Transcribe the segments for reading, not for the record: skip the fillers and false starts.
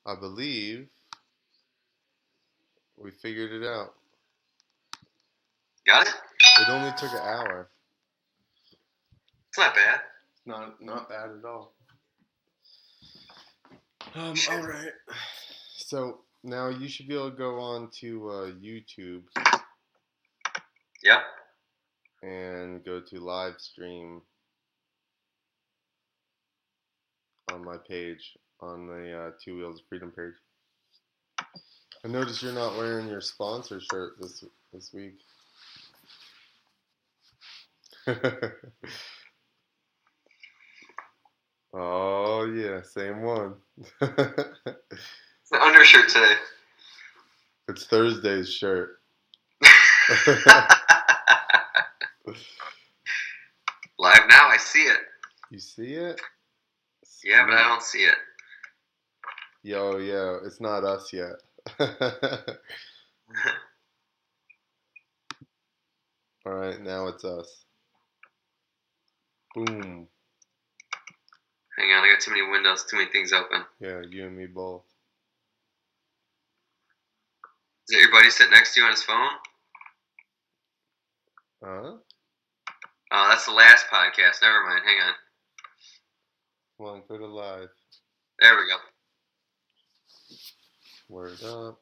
I believe we figured it out. Got it? It only took an hour. It's not bad. Not bad at all. All right. So now you should be able to go on to YouTube. Yep. And go to live stream on my page, on the Two Wheels of Freedom page. I noticed you're not wearing your sponsor shirt this week. Oh yeah, same one. It's the undershirt today. It's Thursday's shirt. Live now, I see it. You see it? Sweet. Yeah, but I don't see it. Yo, it's not us yet. Alright, now it's us. Boom. Hang on, I got too many windows, too many things open. Yeah, you and me both. Is that your buddy sitting next to you on his phone? Huh? Oh, that's the last podcast. Never mind. Hang on. Come on, go to live. There we go. Word up.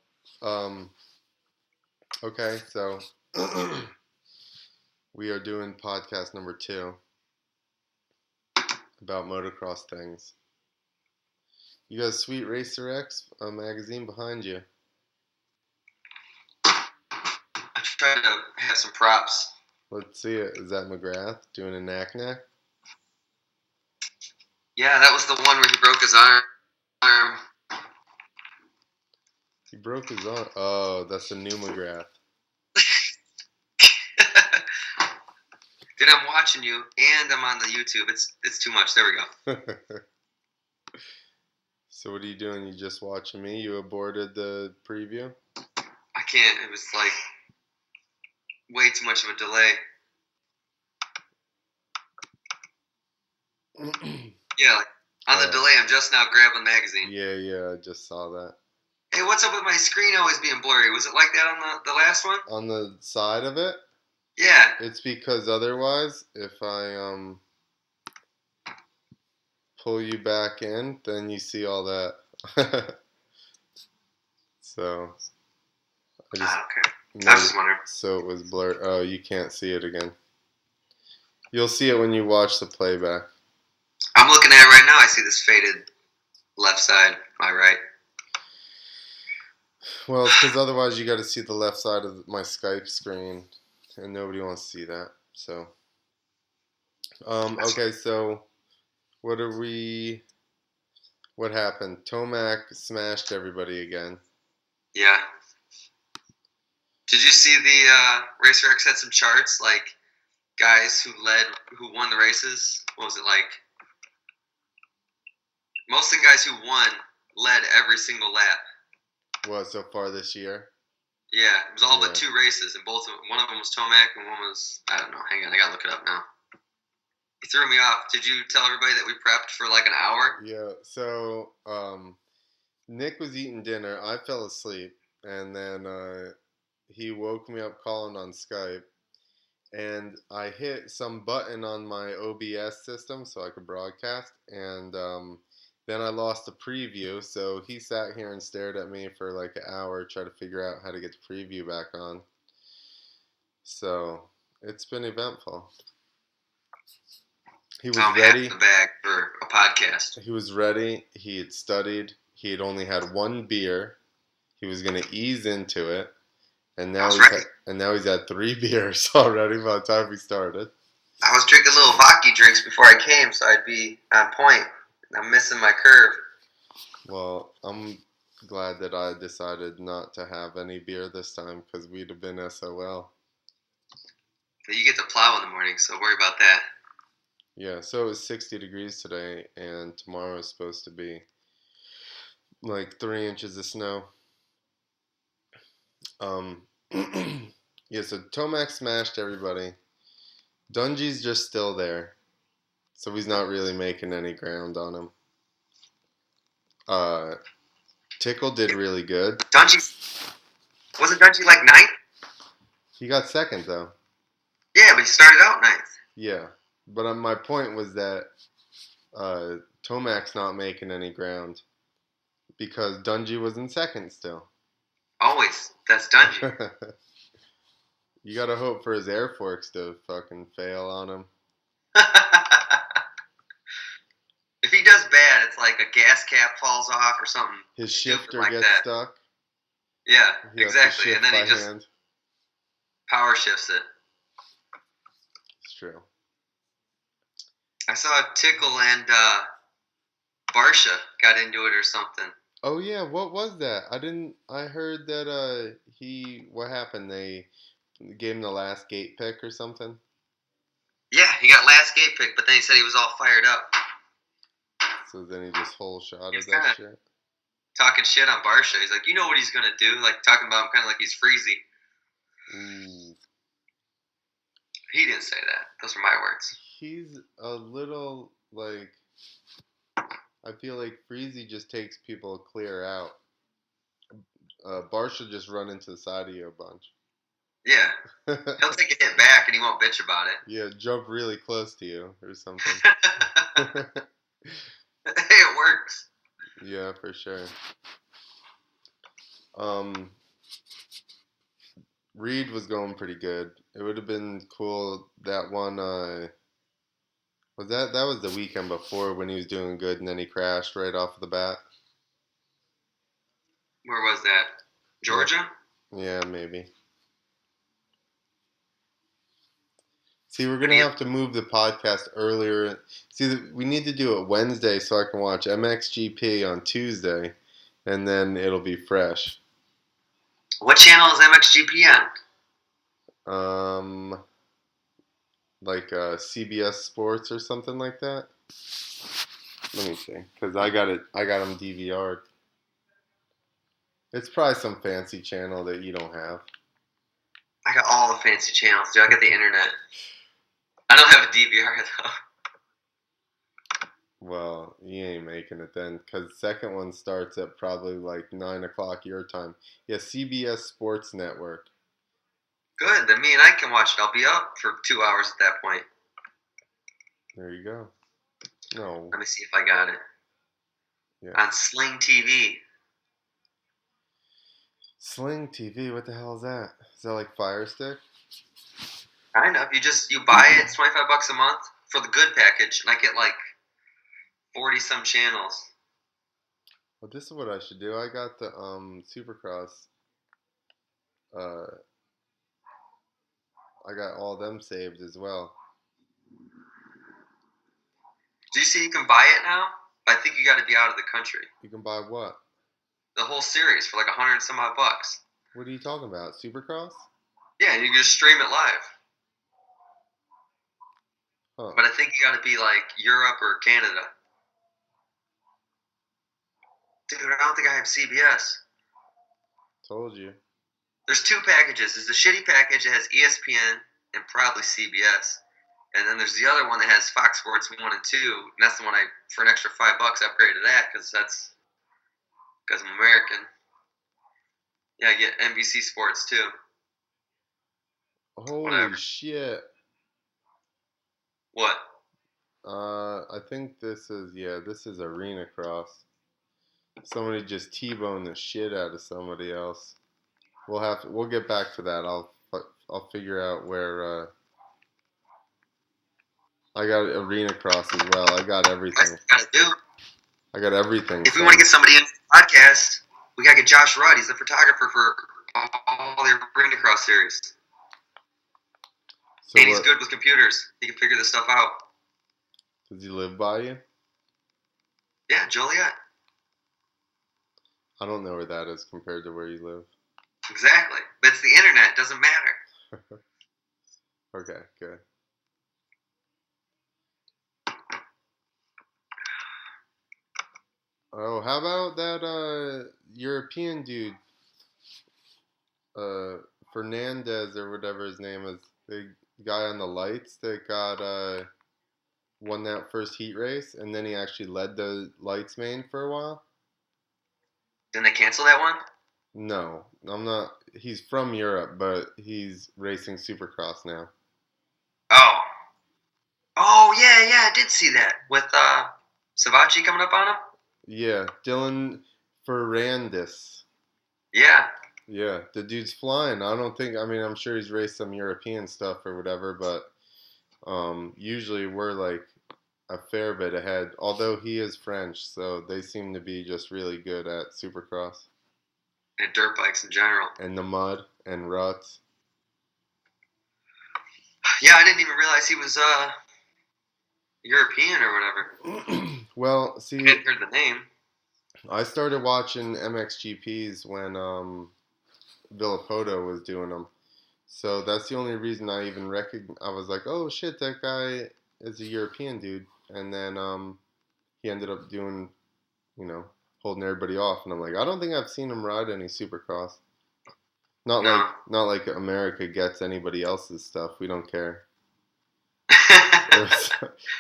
Okay, so we are doing podcast number 2 about motocross things. You got a sweet Racer X magazine behind you. I'm trying to have some props. Let's see it. Is that McGrath doing a knack-knack? Yeah, that was the one where he broke his arm. He broke his arm. Oh, that's the new McGrath. Dude, I'm watching you, and I'm on the YouTube. It's too much. There we go. So what are you doing? You just watching me? You aborted the preview? I can't. It was like way too much of a delay. Yeah, like on the delay, I'm just now grabbing the magazine. Yeah, I just saw that. Hey, what's up with my screen always being blurry? Was it like that on the last one? On the side of it? Yeah. It's because otherwise, if I pull you back in, then you see all that. So Okay. I was just wondering. So it was blurred. Oh, you can't see it again. You'll see it when you watch the playback. I'm looking at it right now. I see this faded left side, my right. Well, it's because otherwise you got to see the left side of my Skype screen, and nobody wants to see that. So, okay. So, what happened? Tomac smashed everybody again. Yeah. Did you see the Racer X had some charts like guys who won the races? What was it like? Most of the guys who won led every single lap. What, so far this year? Yeah, it was all but 2 races, and one of them was Tomac, and one was, I don't know. Hang on, I gotta look it up now. It threw me off. Did you tell everybody that we prepped for like an hour? Yeah. So Nick was eating dinner. I fell asleep, and then he woke me up calling on Skype, and I hit some button on my OBS system so I could broadcast, and then I lost the preview, so he sat here and stared at me for like an hour trying to figure out how to get the preview back on. So it's been eventful. He was ready. The bag for a podcast. He was ready. He had studied. He had only had 1 beer. He was going to ease into it, and now he's had 3 beers already by the time we started. I was drinking little vodka drinks before I came, so I'd be on point. I'm missing my curve. Well, I'm glad that I decided not to have any beer this time because we'd have been SOL. But you get to plow in the morning, so worry about that. Yeah, so it was 60 degrees today, and tomorrow is supposed to be like 3 inches of snow. Yeah, so Tomac smashed everybody. Dungy's just still there, so he's not really making any ground on him. Tickle did really good. Dungey wasn't Dungey like ninth? He got second though. Yeah, but he started out ninth. Yeah, but my point was that Tomac's not making any ground because Dungey was in second still. Always, that's Dungey. You gotta hope for his air forks to fucking fail on him. If he does bad, it's like a gas cap falls off or something. His Stupid shifter like gets that. stuck. Yeah, He has exactly. to shift And then by he just hand. power shifts it. It's true. I saw Tickle and Barsha got into it or something. Oh yeah, what was that? I heard that what happened? They gave him the last gate pick or something. Yeah, he got last gate pick, but then he said he was all fired up. So then he just whole shot He's at that kinda shit. talking shit on Barsha. He's like, you know what he's gonna do? Like talking about him kind of like he's freezy. Ooh. He didn't say that. Those are my words. He's a little like I feel like Freezy just takes people clear out. Barsha just run into the side of you a bunch. Yeah, he'll take a hit back and he won't bitch about it. Yeah, jump really close to you or something. Hey, it works. Yeah, for sure. Reed was going pretty good. It would have been cool that one. That was the weekend before when he was doing good and then he crashed right off the bat. Where was that? Georgia? Yeah, maybe. See, we're gonna have to move the podcast earlier. See, we need to do it Wednesday so I can watch MXGP on Tuesday, and then it'll be fresh. What channel is MXGP on? Like CBS Sports or something like that. Let me see, because I got them DVR'd. It's probably some fancy channel that you don't have. I got all the fancy channels, dude. I got the internet. I don't have a DVR though. Well, you ain't making it then, because the second one starts at probably like 9 o'clock your time. Yeah, CBS Sports Network. Good, then me and I can watch it. I'll be up for 2 hours at that point. There you go. No. Let me see if I got it. Yeah. On Sling TV. Sling TV, what the hell is that? Is that like Fire Stick? Kind of. You buy it, it's $25 a month for the good package, and I get like 40 some channels. Well, this is what I should do. I got the Supercross. I got all them saved as well. Do you see you can buy it now? I think you got to be out of the country. You can buy what? The whole series for like 100 and some odd bucks. What are you talking about? Supercross? Yeah, you can just stream it live. Huh. But I think you got to be like Europe or Canada. Dude, I don't think I have CBS. Told you. There's two packages. There's the shitty package that has ESPN and probably CBS. And then there's the other one that has Fox Sports 1 and 2. And that's the one I, for an extra $5, upgraded that because I'm American. Yeah, I get NBC Sports too. Holy Whatever. shit. What? I think this is Arena Cross. Somebody just T-boned the shit out of somebody else. We'll get back to that. I'll figure out where I got Arena Cross as well. I got everything. Gotta do. I got everything. If we want to get somebody in the podcast, we gotta get Josh Rudd. He's the photographer for all the Arena Cross series. So and he's good with computers. He can figure this stuff out. Does he live by you? Yeah, Joliet. I don't know where that is compared to where you live. Exactly. But it's the internet. It doesn't matter. Okay, good. Oh, how about that European dude? Fernandez or whatever his name is. The guy on the lights that got won that first heat race and then he actually led the lights main for a while. Didn't they cancel that one? No, I'm not. He's from Europe, but he's racing Supercross now. Oh. Oh, yeah, yeah, I did see that. With Savachi coming up on him? Yeah, Dylan Ferrandis. Yeah. Yeah, the dude's flying. I don't think. I mean, I'm sure he's raced some European stuff or whatever, but usually we're like a fair bit ahead. Although he is French, so they seem to be just really good at Supercross And dirt bikes in general. and the mud and ruts. Yeah, I didn't even realize he was European or whatever. Well, I see, hadn't heard the name. I started watching MXGPs when Villapoto was doing them. So that's the only reason I even recognize. I was like, oh shit, that guy is a European dude. And then he ended up doing, you know, holding everybody off. And I'm like, I don't think I've seen him ride any Supercross. Not like No. not like America gets anybody else's stuff. We don't care. It was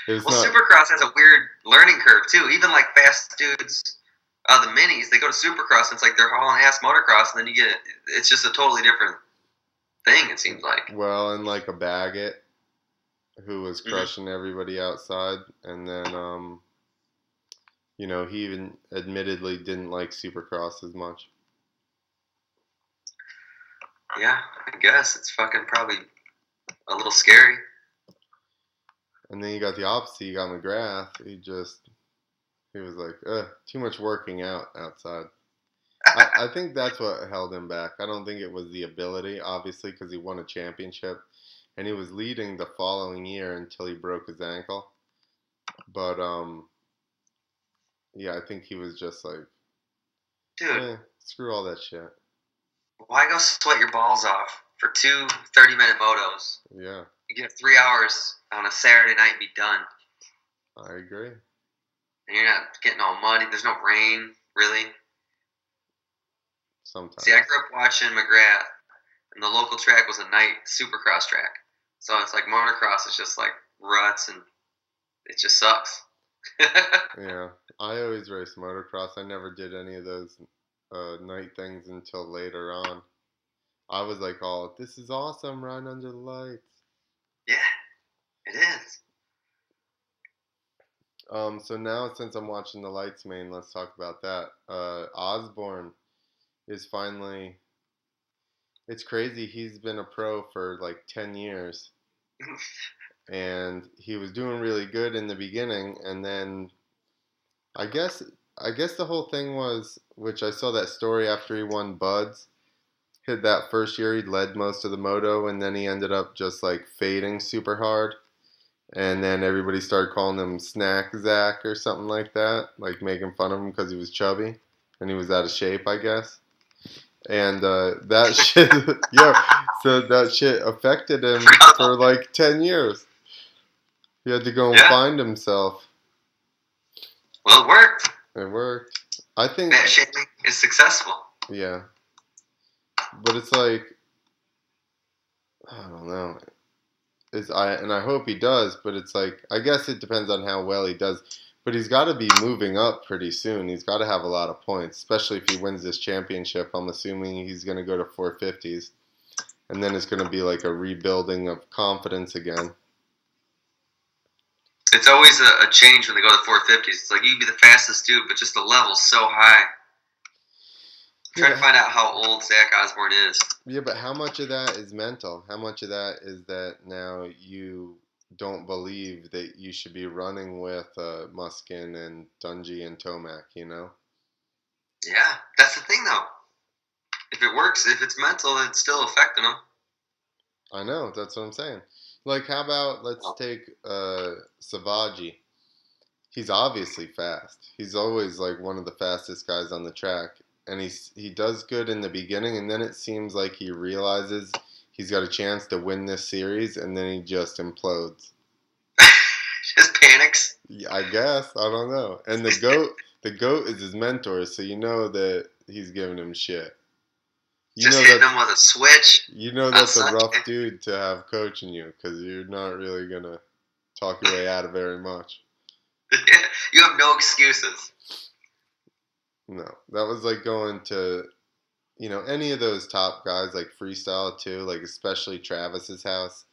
it was Well, not. Supercross has a weird learning curve too. Even like fast dudes, the minis, they go to Supercross and it's like they're hauling ass motocross, and then you get it's just a totally different thing. It seems like. Well, and like a Baggett who was Mm-hmm. crushing everybody outside, and then he even admittedly didn't like Supercross as much. Yeah, I guess it's fucking probably a little scary. And then you got the opposite. You got McGrath. He was like, too much working out outside. I think that's what held him back. I don't think it was the ability, obviously, because he won a championship. And he was leading the following year until he broke his ankle. But, yeah, I think he was just like, Dude, screw all that shit. why go sweat your balls off for two 30-minute motos? Yeah, You get 3 hours on a Saturday night and be done. I agree. And you're not getting all muddy. There's no rain, really. Sometimes. See, I grew up watching McGrath, and the local track was a night supercross track. So it's like motocross is just like ruts, and it just sucks. Yeah, I always raced motocross. I never did any of those night things until later on. I was like, "Oh, this is awesome! Riding under the lights." Yeah, it is. So now since I'm watching the Lights main, let's talk about that. Osborne is finally. It's crazy. He's been a pro for like 10 years, and he was doing really good in the beginning, and then I guess I guess the whole thing was, which I saw that story after he won Buds. Hit that first year, he led most of the moto, and then he ended up just like fading super hard. And then everybody started calling him Snack Zach or something like that, like making fun of him because he was chubby and he was out of shape, I guess. And that shit, yeah, so that shit affected him for like 10 years. He had to go and Yeah. find himself. Well, it worked. It worked. I think, Fat shaming is successful. yeah. But it's like, I don't know. And I hope he does, but it's like, I guess it depends on how well he does. But he's got to be moving up pretty soon. He's got to have a lot of points, especially if he wins this championship. I'm assuming he's going to go to 450s. And then it's going to be like a rebuilding of confidence again. It's always a change when they go to 450s. It's like you can be the fastest dude, but just the level's so high. I'm trying to find out how old Zach Osborne is. Yeah, but how much of that is mental? How much of that is that now you don't believe that you should be running with Muskin and Dungey and Tomac, you know? Yeah, that's the thing, though. If it works, if it's mental, it's still affecting them. I know, that's what I'm saying. Like, how about let's take Savaji. He's obviously fast. He's always like one of the fastest guys on the track. And he does good in the beginning, and then it seems like he realizes he's got a chance to win this series, and then he just implodes. Just panics. Yeah, I guess. I don't know. And the goat is his mentor, so you know that he's giving him shit. Just hitting him with a switch. You know that's a rough dude to have coaching you, because you're not really gonna talk your way out of very much. You have no excuses. No, that was like going to, any of those top guys like freestyle too, like especially Travis's house.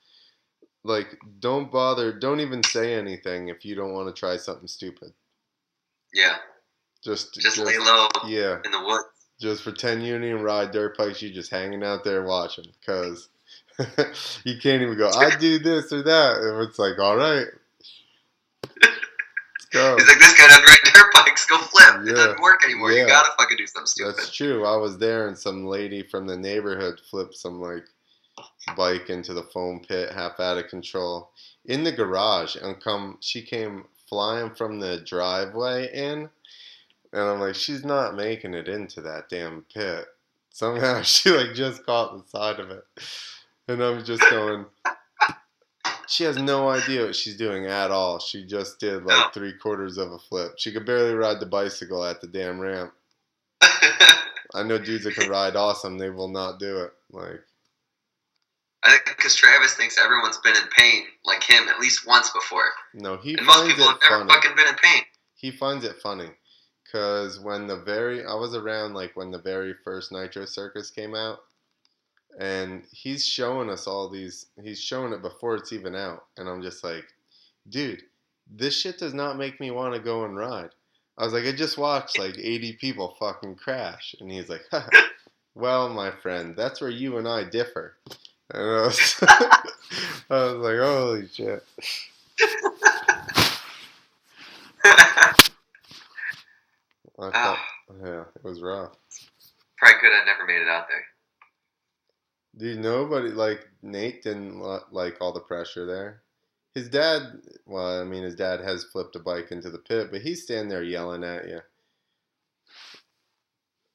Like, don't bother, don't even say anything if you don't want to try something stupid. Yeah. Just lay low yeah, in the woods. just pretend you didn't even ride dirt bikes. You just hanging out there watching, cause you can't even go. I do this or that, and it's like, all right, let's go. He's like, this guy doesn't ride dirt bikes. Go flip. Yeah, It doesn't work anymore. yeah. You gotta fucking do something stupid. That's true. I was there, and some lady from the neighborhood flipped some like bike into the foam pit, half out of control, in the garage, and she came flying from the driveway in, and I'm like, she's not making it into that damn pit. Somehow she like just caught the side of it, and I'm just going. She has no idea what she's doing at all. She just did like 3/4 of a flip. She could barely ride the bicycle at the damn ramp. I know dudes that can ride awesome. They will not do it. Like, I think because Travis thinks everyone's been in pain, like him, at least once before. No, and most people have never fucking been in pain. He finds it funny, cause I was around like when the very first Nitro Circus came out, and he's showing us all these. He's showing it before it's even out, and I'm just like, dude, this shit does not make me want to go and ride. I was like, I just watched like 80 people fucking crash, and he's like, well, my friend, that's where you and I differ. And I was like, holy shit. Yeah, it was rough. Probably could have never made it out there. Dude, nobody, like, Nate didn't like all the pressure there. His dad, well, I mean, his dad has flipped a bike into the pit, but he's standing there yelling at you.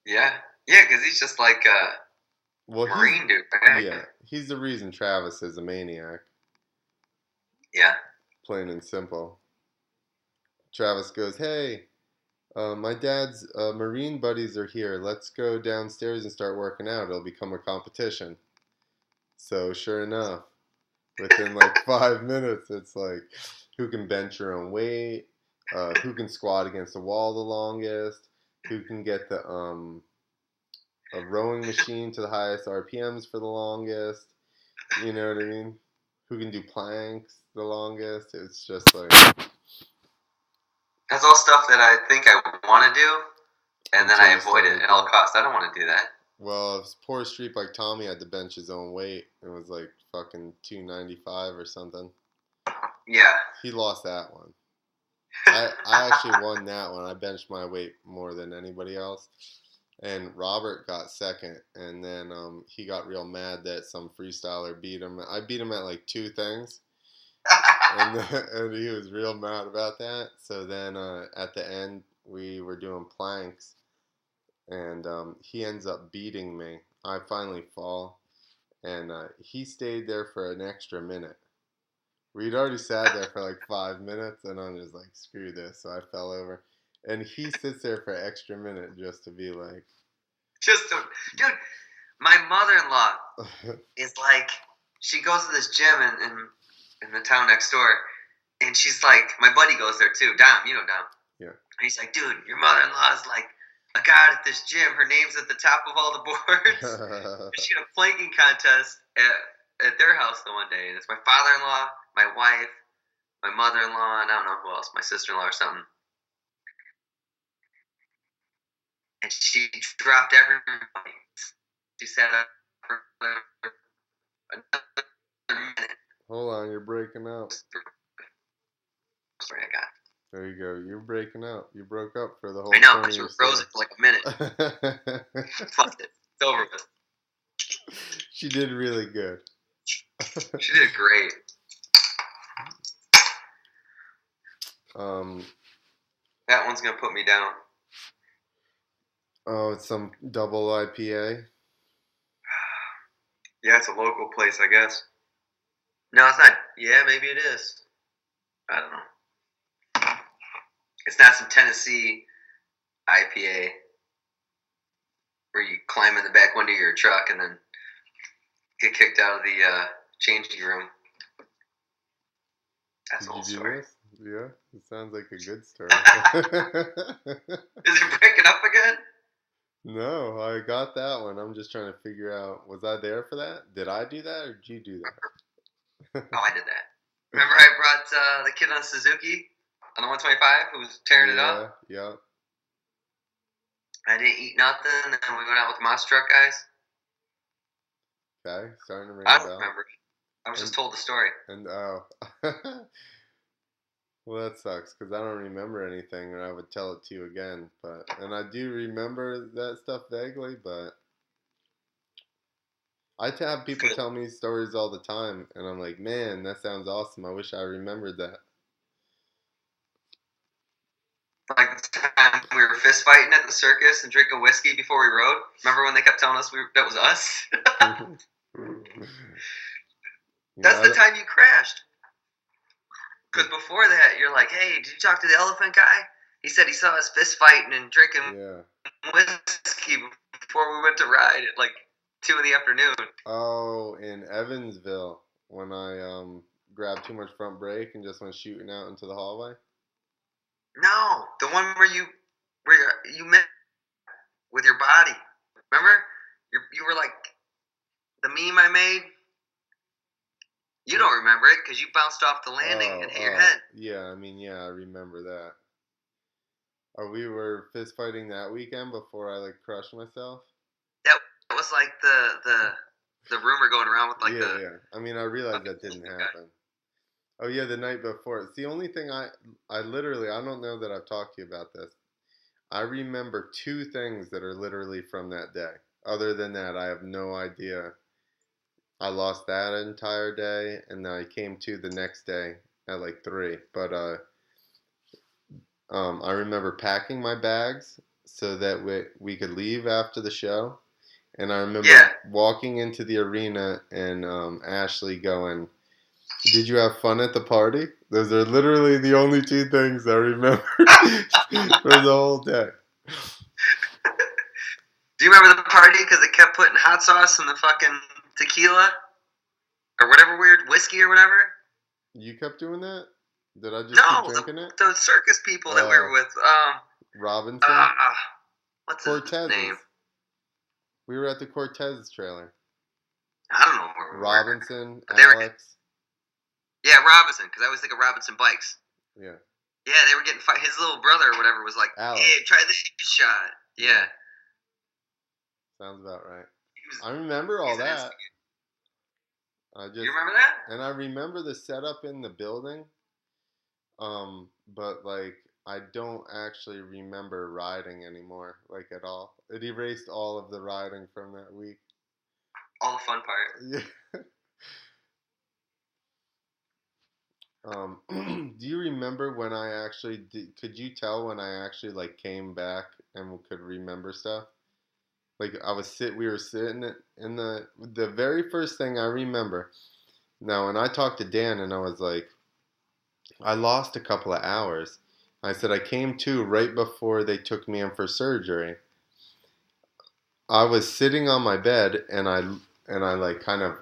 Yeah, because he's just like a Marine dude, right? Yeah, he's the reason Travis is a maniac. Yeah. Plain and simple. Travis goes, hey, my dad's Marine buddies are here. Let's go downstairs and start working out. It'll become a competition. So sure enough, within like 5 minutes, it's like who can bench your own weight, who can squat against the wall the longest, who can get the a rowing machine to the highest RPMs for the longest. You know what I mean? Who can do planks the longest? It's just like that's all stuff that I think I want to do, and then I avoid it at all costs. I don't want to do that. Well, poor Street Bike Tommy had to bench his own weight. It was like fucking 295 or something. Yeah. He lost that one. I actually won that one. I benched my weight more than anybody else. And Robert got second. And then he got real mad that some freestyler beat him. I beat him at like 2 things. and he was real mad about that. So then at the end, we were doing planks. And he ends up beating me. I finally fall. And he stayed there for an extra minute. We'd already sat there for like 5 minutes, and I'm just like, screw this. So I fell over. And he sits there for an extra minute just to be like... Dude, my mother-in-law is like, she goes to this gym in the town next door, and she's like, my buddy goes there too. Dom, you know Dom. Yeah. And he's like, dude, your mother-in-law is like a god at this gym. Her name's at the top of all the boards. She had a planking contest at their house the one day, and it's my father-in-law, my wife, my mother-in-law, and I don't know who else, my sister-in-law or something. And she dropped everybody. She sat up for another minute. Hold on, you're breaking up. Sorry, I got. There you go. You're breaking up. You broke up for the whole. I know, but you were frozen for like a minute. Fuck it. It's over with. She did really good. She did great. That one's gonna put me down. Oh, it's some double IPA. Yeah, it's a local place, I guess. No, it's not. Yeah, maybe it is. I don't know. It's not some Tennessee IPA where you climb in the back window of your truck and then get kicked out of the changing room. That's an old story. This? Yeah, it sounds like a good story. Is it breaking up again? No, I got that one. I'm just trying to figure out, was I there for that? Did I do that or did you do that? Oh, I did that. Remember I brought the kid on Suzuki on the 125 who was tearing it up? Yeah, yeah. I didn't eat nothing, and then we went out with the monster truck guys. Okay, starting to ring I a don't bell. remember. I was just And told the story. and oh, well that sucks because I don't remember anything, and I would tell it to you again. But and I do remember that stuff vaguely, but have It's people good. tell me stories all the time, and I'm like, man, that sounds awesome. I wish I remembered that. Like the time we were fist fighting at the circus and drinking whiskey before we rode. Remember when they kept telling us that was us? That's Yeah, the time you crashed. Because before that, you're like, hey, did you talk to the elephant guy? He said he saw us fist fighting and drinking yeah. whiskey before we went to ride at like 2 in the afternoon. Oh, in Evansville, when I grabbed too much front brake and just went shooting out into the hallway. No, the one where you met with your body. Remember? You were like the meme I made. You don't remember it because you bounced off the landing and hit your head. Yeah. I mean, yeah, I remember that. Oh, we were fist fighting that weekend before I like crushed myself. That was like the rumor going around with like Yeah, the yeah. I mean, I realized that didn't guy. happen. Oh yeah, the night before. It's the only thing I literally I don't know that I've talked to you about this. I remember two things that are literally from that day. Other than that, I have no idea. I lost that entire day, and then I came to the next day at like 3. But I remember packing my bags so that we could leave after the show. And I remember Yeah. walking into the arena and Ashley going, "Did you have fun at the party?" Those are literally the only two things I remember for the whole day. Do you remember the party because they kept putting hot sauce in the fucking tequila or whatever weird whiskey or whatever? You kept doing that? Did I just keep No, drinking it? the circus people that we were with. Robinson? Uh, what's his name? Cortez's. We were at the Cortez trailer. I don't know where we were. Robinson, But they were, Alex. yeah, Robinson, because I always think of Robinson bikes. Yeah. Yeah, they were getting his little brother or whatever was like, Alex. hey, try this shot. Yeah. Sounds about right. I remember all that. You remember that? And I remember the setup in the building. But like I don't actually remember riding anymore, like at all. It erased all of the riding from that week. All the fun part. Yeah. Do you remember when I actually did, could you tell when I actually like came back and could remember stuff? Like we were sitting in the very first thing I remember. Now, when I talked to Dan and I was like, I lost a couple of hours. I said I came to right before they took me in for surgery. I was sitting on my bed and I like kind of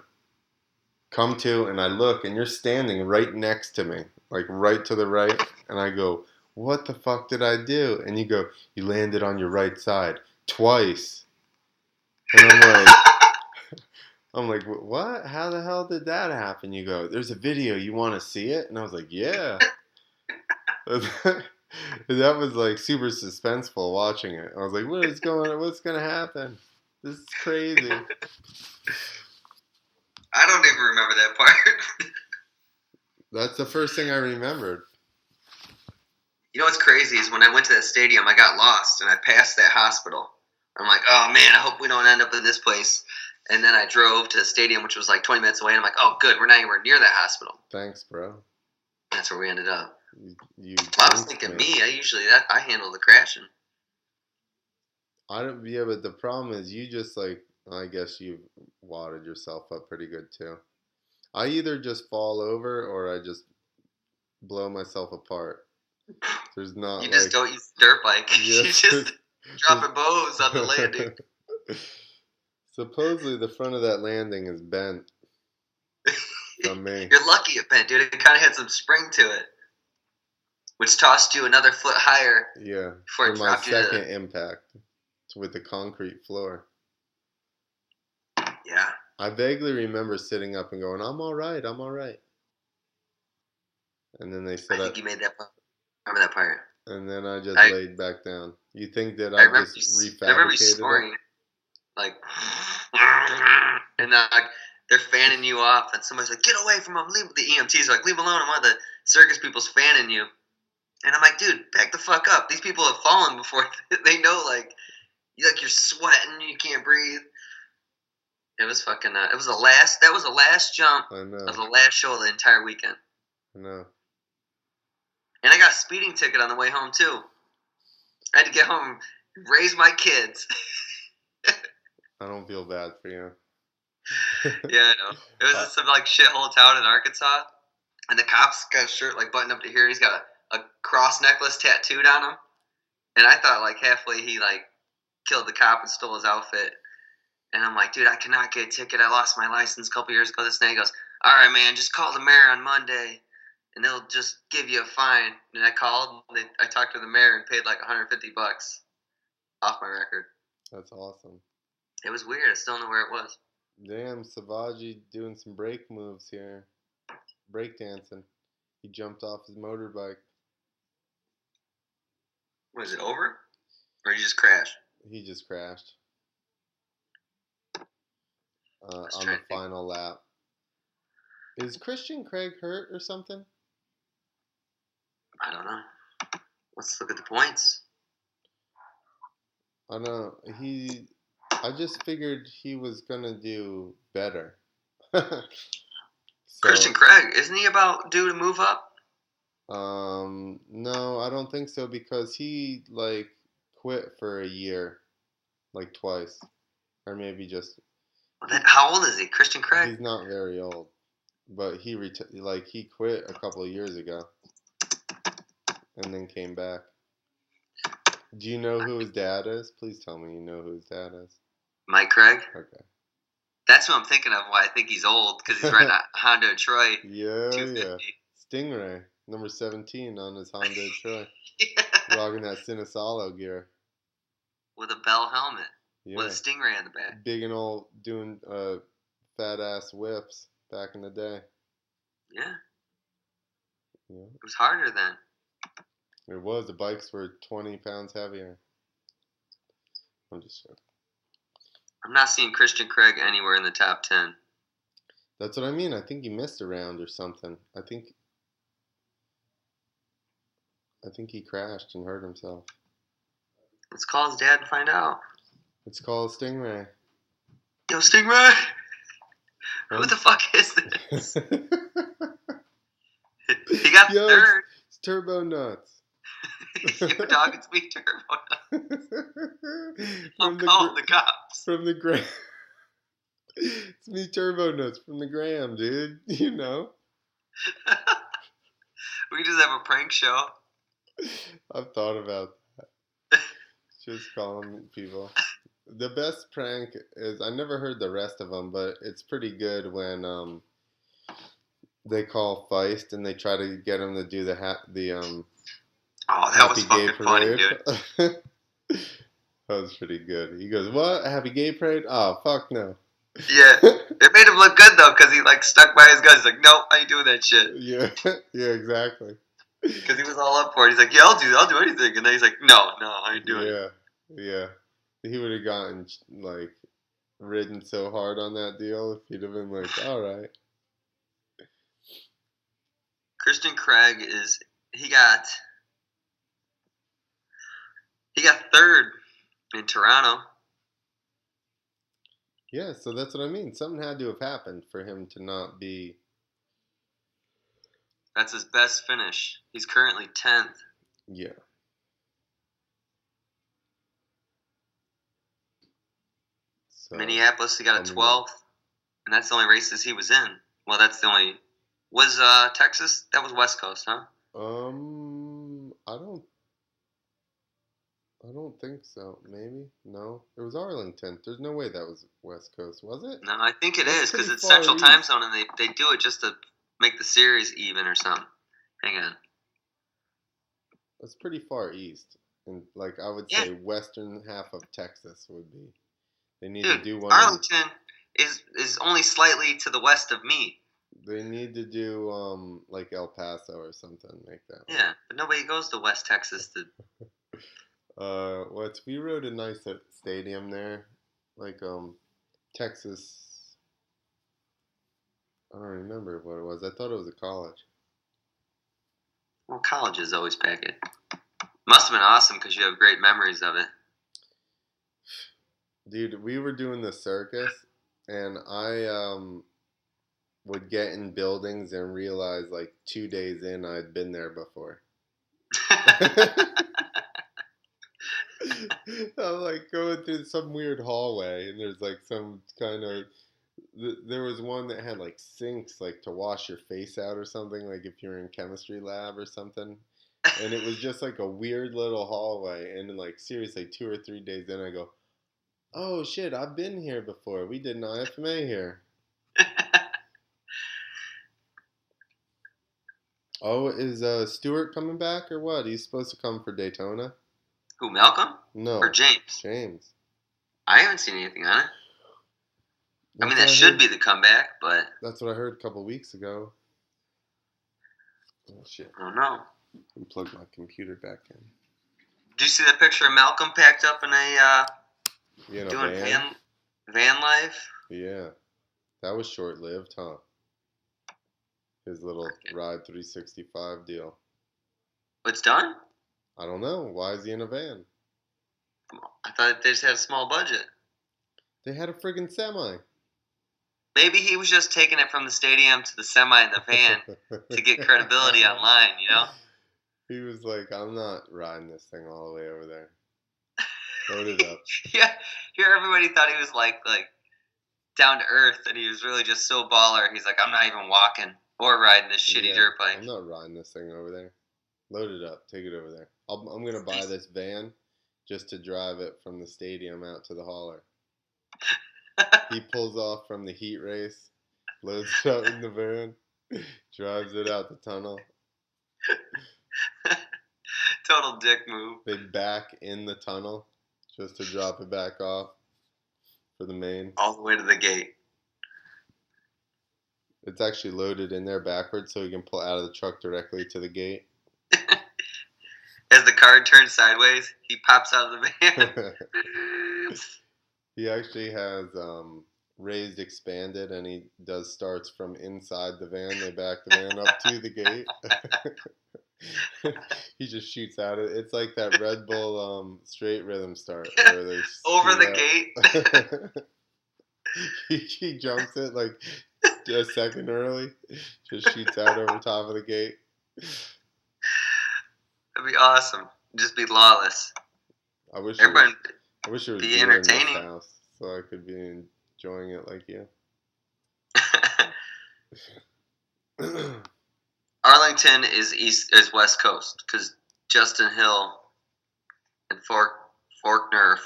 come to and I look and you're standing right next to me, like right to the right, and I go, "What the fuck did I do?" And you go, "You landed on your right side twice." And I'm like, "What? How the hell did that happen?" You go, "There's a video. You want to see it?" And I was like, "Yeah." That was like super suspenseful watching it. I was like, what's gonna happen? This is crazy. I don't even remember that part. That's the first thing I remembered. You know what's crazy is when I went to that stadium, I got lost and I passed that hospital. I'm like, oh man, I hope we don't end up in this place. And then I drove to the stadium, which was like 20 minutes away, and I'm like, oh good, we're not anywhere near that hospital. Thanks, bro. That's where we ended up. You Well, I was thinking me. I handle the crashing. I don't. Yeah, but the problem is you just like. I guess you wadded yourself up pretty good too. I either just fall over or I just blow myself apart. There's not You like. just don't use dirt bike. Yeah, You just dropping bows on the landing. Supposedly the front of that landing is bent from me. You're lucky it bent, dude. It kind of had some spring to it, which tossed you another foot higher. Yeah, Before for it my dropped you second impact. with the concrete floor. Yeah. I vaguely remember sitting up and going, "I'm all right, I'm all right." And then they I said, think you made that part. Remember that part. and then I just I laid back down. You think that I I remember just I remember you refabricated it? snoring like, and like they're fanning you off, and somebody's like, "Get away from them!" The EMTs are like, "Leave alone!" And one of the circus people's fanning you, and I'm like, "Dude, back the fuck up! These people have fallen before. They know like you're sweating, you can't breathe." It was fucking. It was the last. That was the last jump I of know, the last show of the entire weekend, I know. and I got a speeding ticket on the way home too. I had to get home, and raise my kids. I don't feel bad for you. Yeah, I know. It was just some like shithole town in Arkansas, and the cops got a shirt like buttoned up to here. He's got a cross necklace tattooed on him, and I thought like halfway he like killed the cop and stole his outfit. And I'm like, dude, I cannot get a ticket. I lost my license a couple years ago. This day goes, all right, man, just call the mayor on Monday, and they'll just give you a fine. And I called. I talked to the mayor and paid like $150 off my record. That's awesome. It was weird. I still don't know where it was. Damn, Savaji doing some break moves here. Break dancing. He jumped off his motorbike. Was it over? Or you just crashed? He just crashed Let's on try the to think. final lap. Is Christian Craig hurt or something? I don't know. Let's look at the points. I know. I just figured he was gonna do better. So, Christian Craig, isn't he about due to move up? no, I don't think so because he like quit for a year, like twice, or maybe just. Well, then, how old is he? Christian Craig? He's not very old, but he quit a couple of years ago, and then came back. Do you know who his dad is? Please tell me you know who his dad is. Mike Craig? Okay. That's what I'm thinking of. Why I think he's old because he's riding a Honda Troy Yeah, 250. yeah. Stingray, number 17 on his Honda Troy, Yeah. rocking that Cinesalo gear. With a Bell helmet. Yeah. With a Stingray on the back. Big and old doing fat ass whips back in the day. Yeah. Yeah. It was harder then. It was. The bikes were 20 pounds heavier. I'm just joking. I'm not seeing Christian Craig anywhere in the top 10. That's what I mean. I think he missed a round or something. I think he crashed and hurt himself. Let's call his dad and find out. It's called Stingray. Yo, Stingray! Who the fuck is this? He got Yo, third. It's Turbo Nuts. Yo, dog, it's me, Turbo Nuts. I'm From calling the cops. From the gram. It's me, Turbo Nuts, from the gram, dude. You know. We just have a prank show. I've thought about that. Just calling people. The best prank is, I never heard the rest of them, but it's pretty good when they call Feist and they try to get him to do the Oh, that Happy was Gay fucking funny, Parade. dude. That was pretty good. He goes, "What? A Happy Gay Parade? Oh, fuck no." Yeah, it made him look good though, because he like stuck by his guns. He's like, "Nope, I ain't doing that shit." Yeah, yeah, exactly. Because he was all up for it. He's like, "Yeah, I'll do anything," and then he's like, "No, I ain't doing it." Yeah. He would have gotten like ridden so hard on that deal if he'd have been like, "All right." Christian Craig he got third in Toronto. Yeah, so that's what I mean. Something had to have happened for him to not be. That's his best finish. He's currently 10th. Yeah. So, Minneapolis, he got a 12th, and that's the only races he was in. Well, that's the only. Was Texas? That was West Coast, huh? I don't think so. Maybe no. It was Arlington. There's no way that was West Coast, was it? No, I think it That's is because pretty it's far Central Time east. Zone, and they do it just to make the series even or something. Hang on. That's pretty far east. And like I would Yeah, say, western half of Texas would be. They need to dude, do one in. Arlington is only slightly to the west of me. They need to do like El Paso or something. Make that one. Yeah, but nobody goes to West Texas to. What we rode a nice stadium there, like Texas. I don't remember what it was. I thought it was a college. Well, colleges always pack it. Must have been awesome because you have great memories of it. Dude, we were doing the circus, and I would get in buildings and realize like 2 days in I'd been there before. I'm like going through some weird hallway, and there's like some kind of. There was one that had like sinks, like to wash your face out or something, like if you're in chemistry lab or something. And it was just like a weird little hallway. And then, like, seriously, 2 or 3 days in, I go, oh shit, I've been here before. We did an IFMA here. Oh, is Stewart coming back or what? He's supposed to come for Daytona? Who, Malcolm or No, James? James. I haven't seen anything on it. I mean, That's that what I should heard. be the comeback, but That's what I heard a couple weeks ago. Oh shit. I don't know. Plug my computer back in. Did you see that picture of Malcolm packed up in a You know, doing van? van life? Yeah. That was short lived, huh? His little Ride 365 deal. It's done? I don't know. Why is he in a van? I thought they just had a small budget. They had a friggin' semi. Maybe he was just taking it from the stadium to the semi in the van to get credibility online, you know? He was like, I'm not riding this thing all the way over there. Load it up. Yeah, here everybody thought he was like down to earth, and he was really just so baller. He's like, I'm not even walking or riding this shitty dirt bike. I'm not riding this thing over there. Load it up. Take it over there. I'm going to buy this van just to drive it from the stadium out to the hauler. He pulls off from the heat race, loads it up in the van, drives it out the tunnel. Total dick move. They back in the tunnel just to drop it back off for the main. All the way to the gate. It's actually loaded in there backwards so he can pull out of the truck directly to the gate. As the car turns sideways, he pops out of the van. He actually has raised expanded, and he does starts from inside the van. They back the van up to the gate. He just shoots out it. It's like that Red Bull straight rhythm start where they over the gate. he jumps it like a second early. Just shoots out over top of the gate. That'd be awesome. Just be lawless. I wish Everybody it was be beer entertaining. in this house so I could be enjoying it like you. Arlington is West Coast because Justin Hill and Faulkner,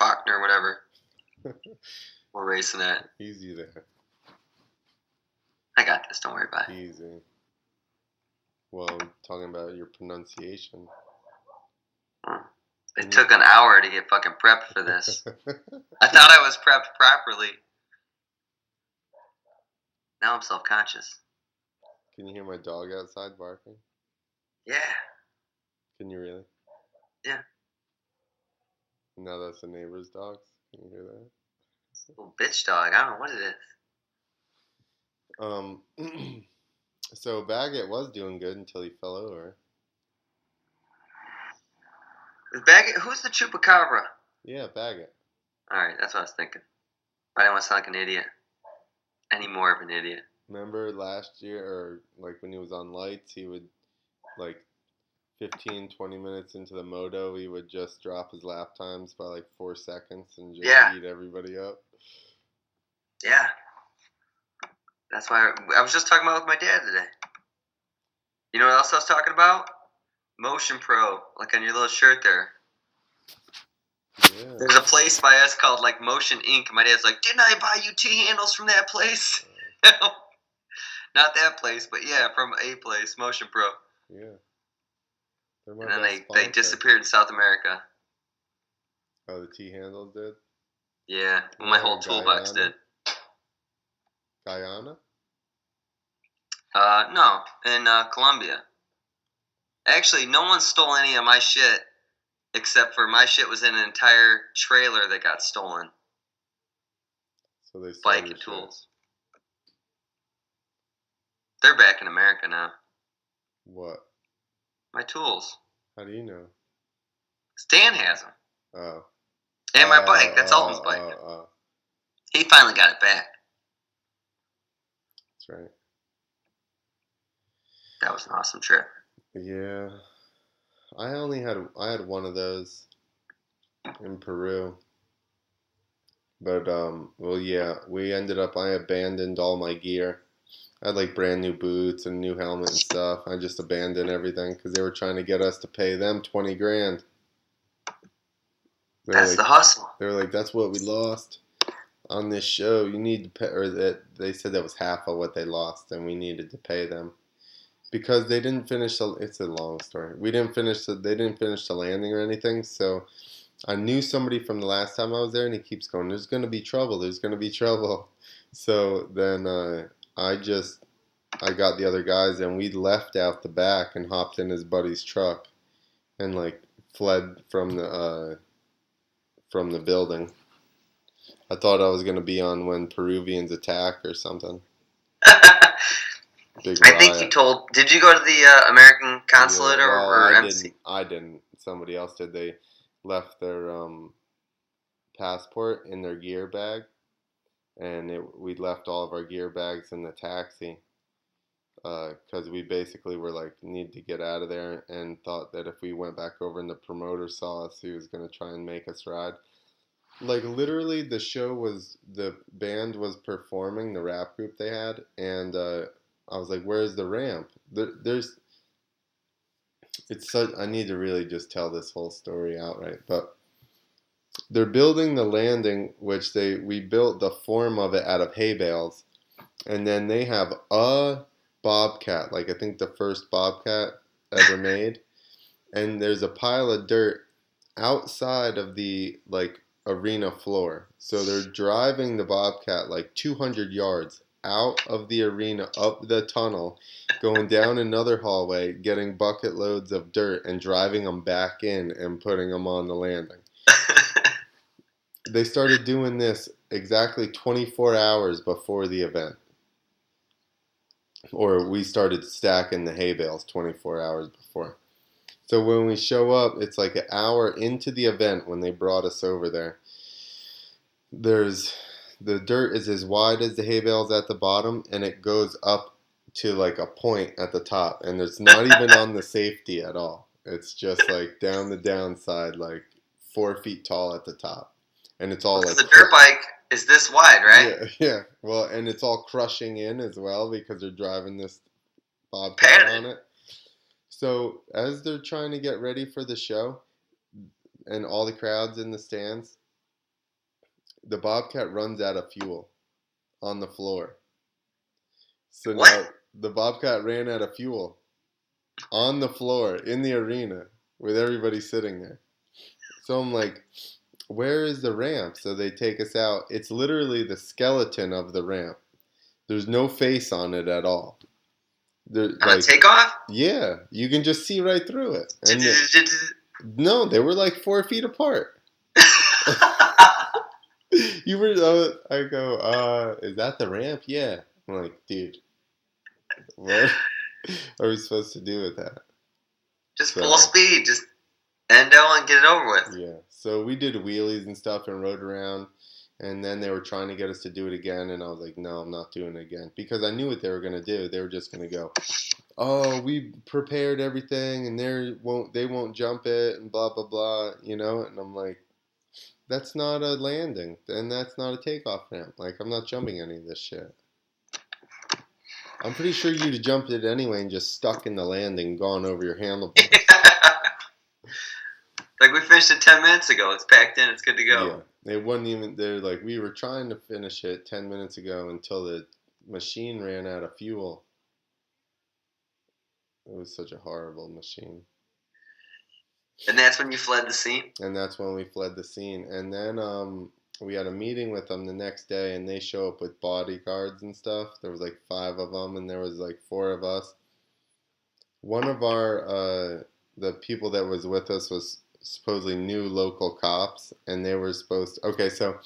whatever, were racing that. Easy there. I got this. Don't worry about it. Easy. Well, talking about your pronunciation. It took an hour to get fucking prepped for this. I thought I was prepped properly. Now I'm self-conscious. Can you hear my dog outside barking? Yeah. Can you really? Yeah. No, that's the neighbor's dogs. Can you hear that? It's a little bitch dog. I don't know what it is. So Baggett was doing good until he fell over. Is Baggett? Who's the chupacabra? Yeah, Baggett. Alright, that's what I was thinking. I didn't want to sound like an idiot. Any more of an idiot. Remember last year, or like when he was on lights, he would, like 15, 20 minutes into the moto, he would just drop his lap times by like 4 seconds and just eat everybody up. Yeah. That's why I was just talking about with my dad today. You know what else I was talking about? Motion Pro, like on your little shirt there. Yeah. There's a place by us called like Motion Inc. My dad's like, didn't I buy you T-handles from that place? Not that place, but yeah, from a place, Motion Pro. Yeah. And then they disappeared in South America. Oh, the T handles did. Yeah, well, my Where whole in toolbox Guyana? did. Guyana? No, in Colombia. Actually, no one stole any of my shit except for my shit was in an entire trailer that got stolen. So they stole Bike your and shit. tools. They're back in America now. What? My tools. How do you know? Stan has them. Oh. And my bike. Oh, That's Alton's oh, bike. oh, oh. He finally got it back. That's right. That was an awesome trip. Yeah. I had one of those in Peru. But well yeah, we ended up I abandoned all my gear. I had like brand new boots and new helmet and stuff. I just abandoned everything because they were trying to get us to pay them 20 grand. They were That's like the hustle. they were like that's what we lost on this show. You need to pay, or that they said that was half of what they lost, and we needed to pay them because they didn't finish the. It's a long story. We didn't finish the. They didn't finish the landing or anything. So I knew somebody from the last time I was there, and he keeps going. There's gonna be trouble. There's gonna be trouble. So then I just I got the other guys, and we left out the back and hopped in his buddy's truck and like fled from the building. I thought I was gonna be on when Peruvians attack or something. Big I think you riot. told. Did you go to the American Yeah. consulate Well, or I embassy? didn't. I didn't. Somebody else did. They left their passport in their gear bag, and we left all of our gear bags in the taxi because we basically were like need to get out of there and thought that if we went back over and the promoter saw us, he was gonna try and make us ride. Like literally, the band was performing the rap group they had, and I was like, "Where's the ramp?" There's it's such. I need to really just tell this whole story outright, but they're building the landing, which we built the form of it out of hay bales, and then they have a bobcat, like I think the first bobcat ever made, and there's a pile of dirt outside of the like arena floor. So they're driving the bobcat like 200 yards out of the arena, up the tunnel, going down another hallway, getting bucket loads of dirt and driving them back in and putting them on the landing. They started doing this exactly 24 hours before the event. Or we started stacking the hay bales 24 hours before. So when we show up, it's like an hour into the event when they brought us over there. There's the dirt is as wide as the hay bales at the bottom, and it goes up to like a point at the top, and it's not even on the safety at all. It's just like down the downside, like 4 feet tall at the top, and it's all Because like the dirt bike is this wide, right? yeah, yeah. Well, and it's all crushing in as well because they're driving this bobcat Padded. on it. So as they're trying to get ready for the show, and all the crowds in the stands, the bobcat runs out of fuel on the floor. So What? now the bobcat ran out of fuel on the floor in the arena with everybody sitting there. So I'm like, where is the ramp? So they take us out. It's literally the skeleton of the ramp. There's no face on it at all. There, On a like, takeoff? yeah, you can just see right through it. And no, they were like 4 feet apart. You were, I go, is that the ramp? Yeah. I'm like, dude, what are we supposed to do with that? Just full So, speed. Just endo and get it over with. yeah. So we did wheelies and stuff and rode around. And then they were trying to get us to do it again. And I was like, no, I'm not doing it again. Because I knew what they were going to do. They were just going to go, oh, we prepared everything and they won't jump it and blah, blah, blah, you know? And I'm like, that's not a landing. And that's not a takeoff ramp. Like, I'm not jumping any of this shit. I'm pretty sure you'd have jumped it anyway and just stuck in the landing, gone over your handlebars. Like we finished it 10 minutes ago. It's packed in. It's good to go. Yeah, it wasn't even. They're like, we were trying to finish it 10 minutes ago until the machine ran out of fuel. It was such a horrible machine. And that's when you fled the scene? And that's when we fled the scene. And then we had a meeting with them the next day, and they show up with bodyguards and stuff. There was like 5 of them, and there was like 4 of us. One of our the people that was with us was supposedly new local cops, and they were supposed to, okay, so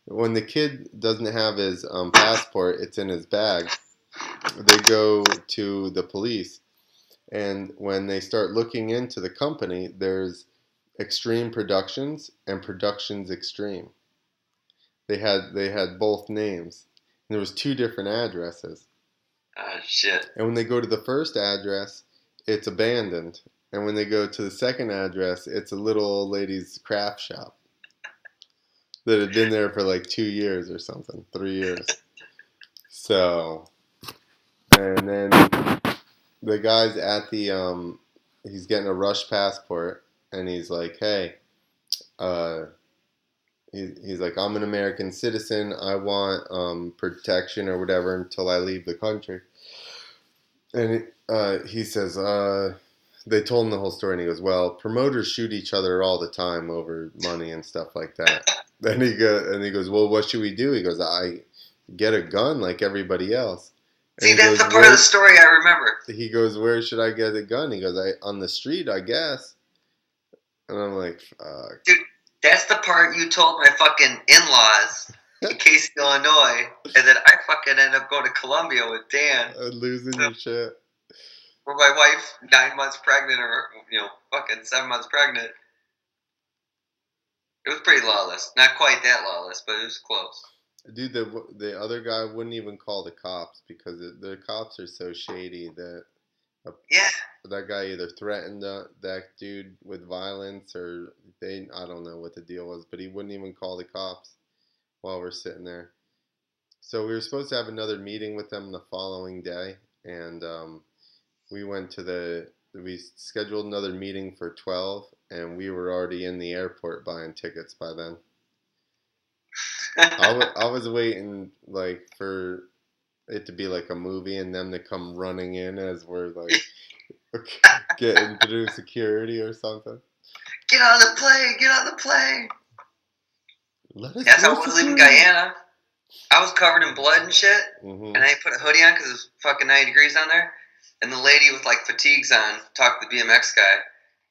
when the kid doesn't have his passport, it's in his bag. They go to the police, and when they start looking into the company, there's Extreme Productions and Productions Extreme. They had both names. And there was 2 different addresses. Oh, shit. And when they go to the first address, it's abandoned. And when they go to the second address, it's a little old lady's craft shop that had been there for like 2 years or something, 3 years. So, and then the guy's at the he's getting a rush passport, and he's like, hey, uh, he's like, I'm an American citizen. I want protection or whatever until I leave the country. And he says, they told him the whole story, and he goes, well, promoters shoot each other all the time over money and stuff like that. Then he goes, well, what should we do? He goes, I get a gun like everybody else. And See, he that's goes, the part of the story I remember. he goes, where should I get a gun? He goes, on the street, I guess. And I'm like, fuck. Dude, that's the part you told my fucking in-laws in Casey, Illinois, and then I fucking end up going to Columbia with Dan. Losing your shit. Where my wife, 9 months pregnant, or, fucking 7 months pregnant. It was pretty lawless. Not quite that lawless, but it was close. Dude, the other guy wouldn't even call the cops because the cops are so shady that Yeah. that guy either threatened that dude with violence, or I don't know what the deal was, but he wouldn't even call the cops while we're sitting there. So we were supposed to have another meeting with them the following day, and we scheduled another meeting for 12, and we were already in the airport buying tickets by then. I was waiting like for it to be like a movie and them to come running in as we're like getting through security or something. Get on the plane! Get on the plane! That's how it was leaving Guyana. I was covered in blood and shit, Mm-hmm. and I put a hoodie on because it was fucking 90 degrees on there. And the lady with like fatigues on talked to the BMX guy,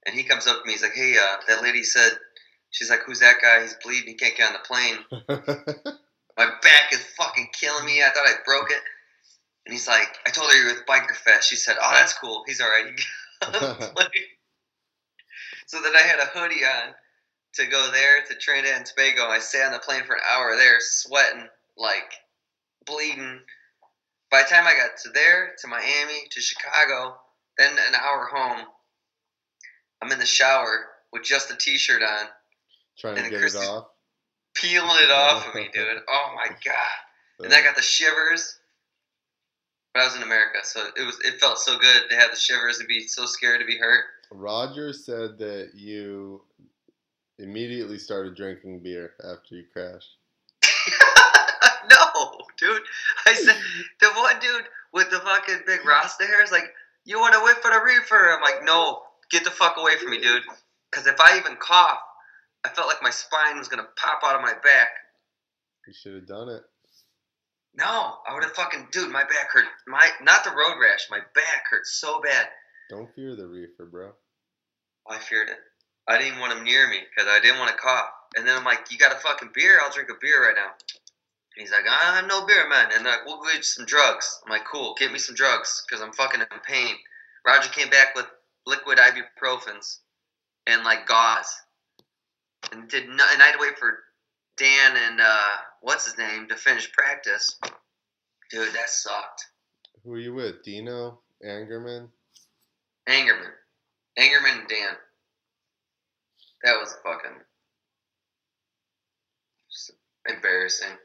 and he comes up to me. He's like, "Hey, that lady said," she's like, "Who's that guy? He's bleeding. He can't get on the plane. My back is fucking killing me. I thought I broke it." And he's like, "I told her you're with Biker Fest." She said, "Oh, that's cool. He's all right." He got on the plane. So then I had a hoodie on to go there to Trinidad and Tobago. I sat on the plane for an hour there, sweating, like bleeding. By the time I got to there, to Miami, to Chicago, then an hour home, I'm in the shower with just a t-shirt on. Trying to get it off? Peeling it off of me, dude. Oh my god. And I got the shivers. But I was in America, so it felt so good to have the shivers and be so scared to be hurt. Roger said that you immediately started drinking beer after you crashed. No, dude. I said, the one dude with the fucking big Rasta hair is like, "You want to whip for the reefer?" I'm like, "No, get the fuck away from me, dude." Because if I even cough, I felt like my spine was going to pop out of my back. You should have done it. No, I would have fucking, dude, my back hurt. Not the road rash, my back hurt so bad. Don't fear the reefer, bro. I feared it. I didn't even want him near me because I didn't want to cough. And then I'm like, "You got a fucking beer? I'll drink a beer right now." He's like, "I have no beer, man." And they're like, "We'll get you some drugs." I'm like, "Cool, get me some drugs because I'm fucking in pain." Roger came back with liquid ibuprofens and like gauze, and and I had to wait for Dan and what's his name to finish practice. Dude, that sucked. Who are you with? Dino? Angerman and Dan. That was fucking just embarrassing.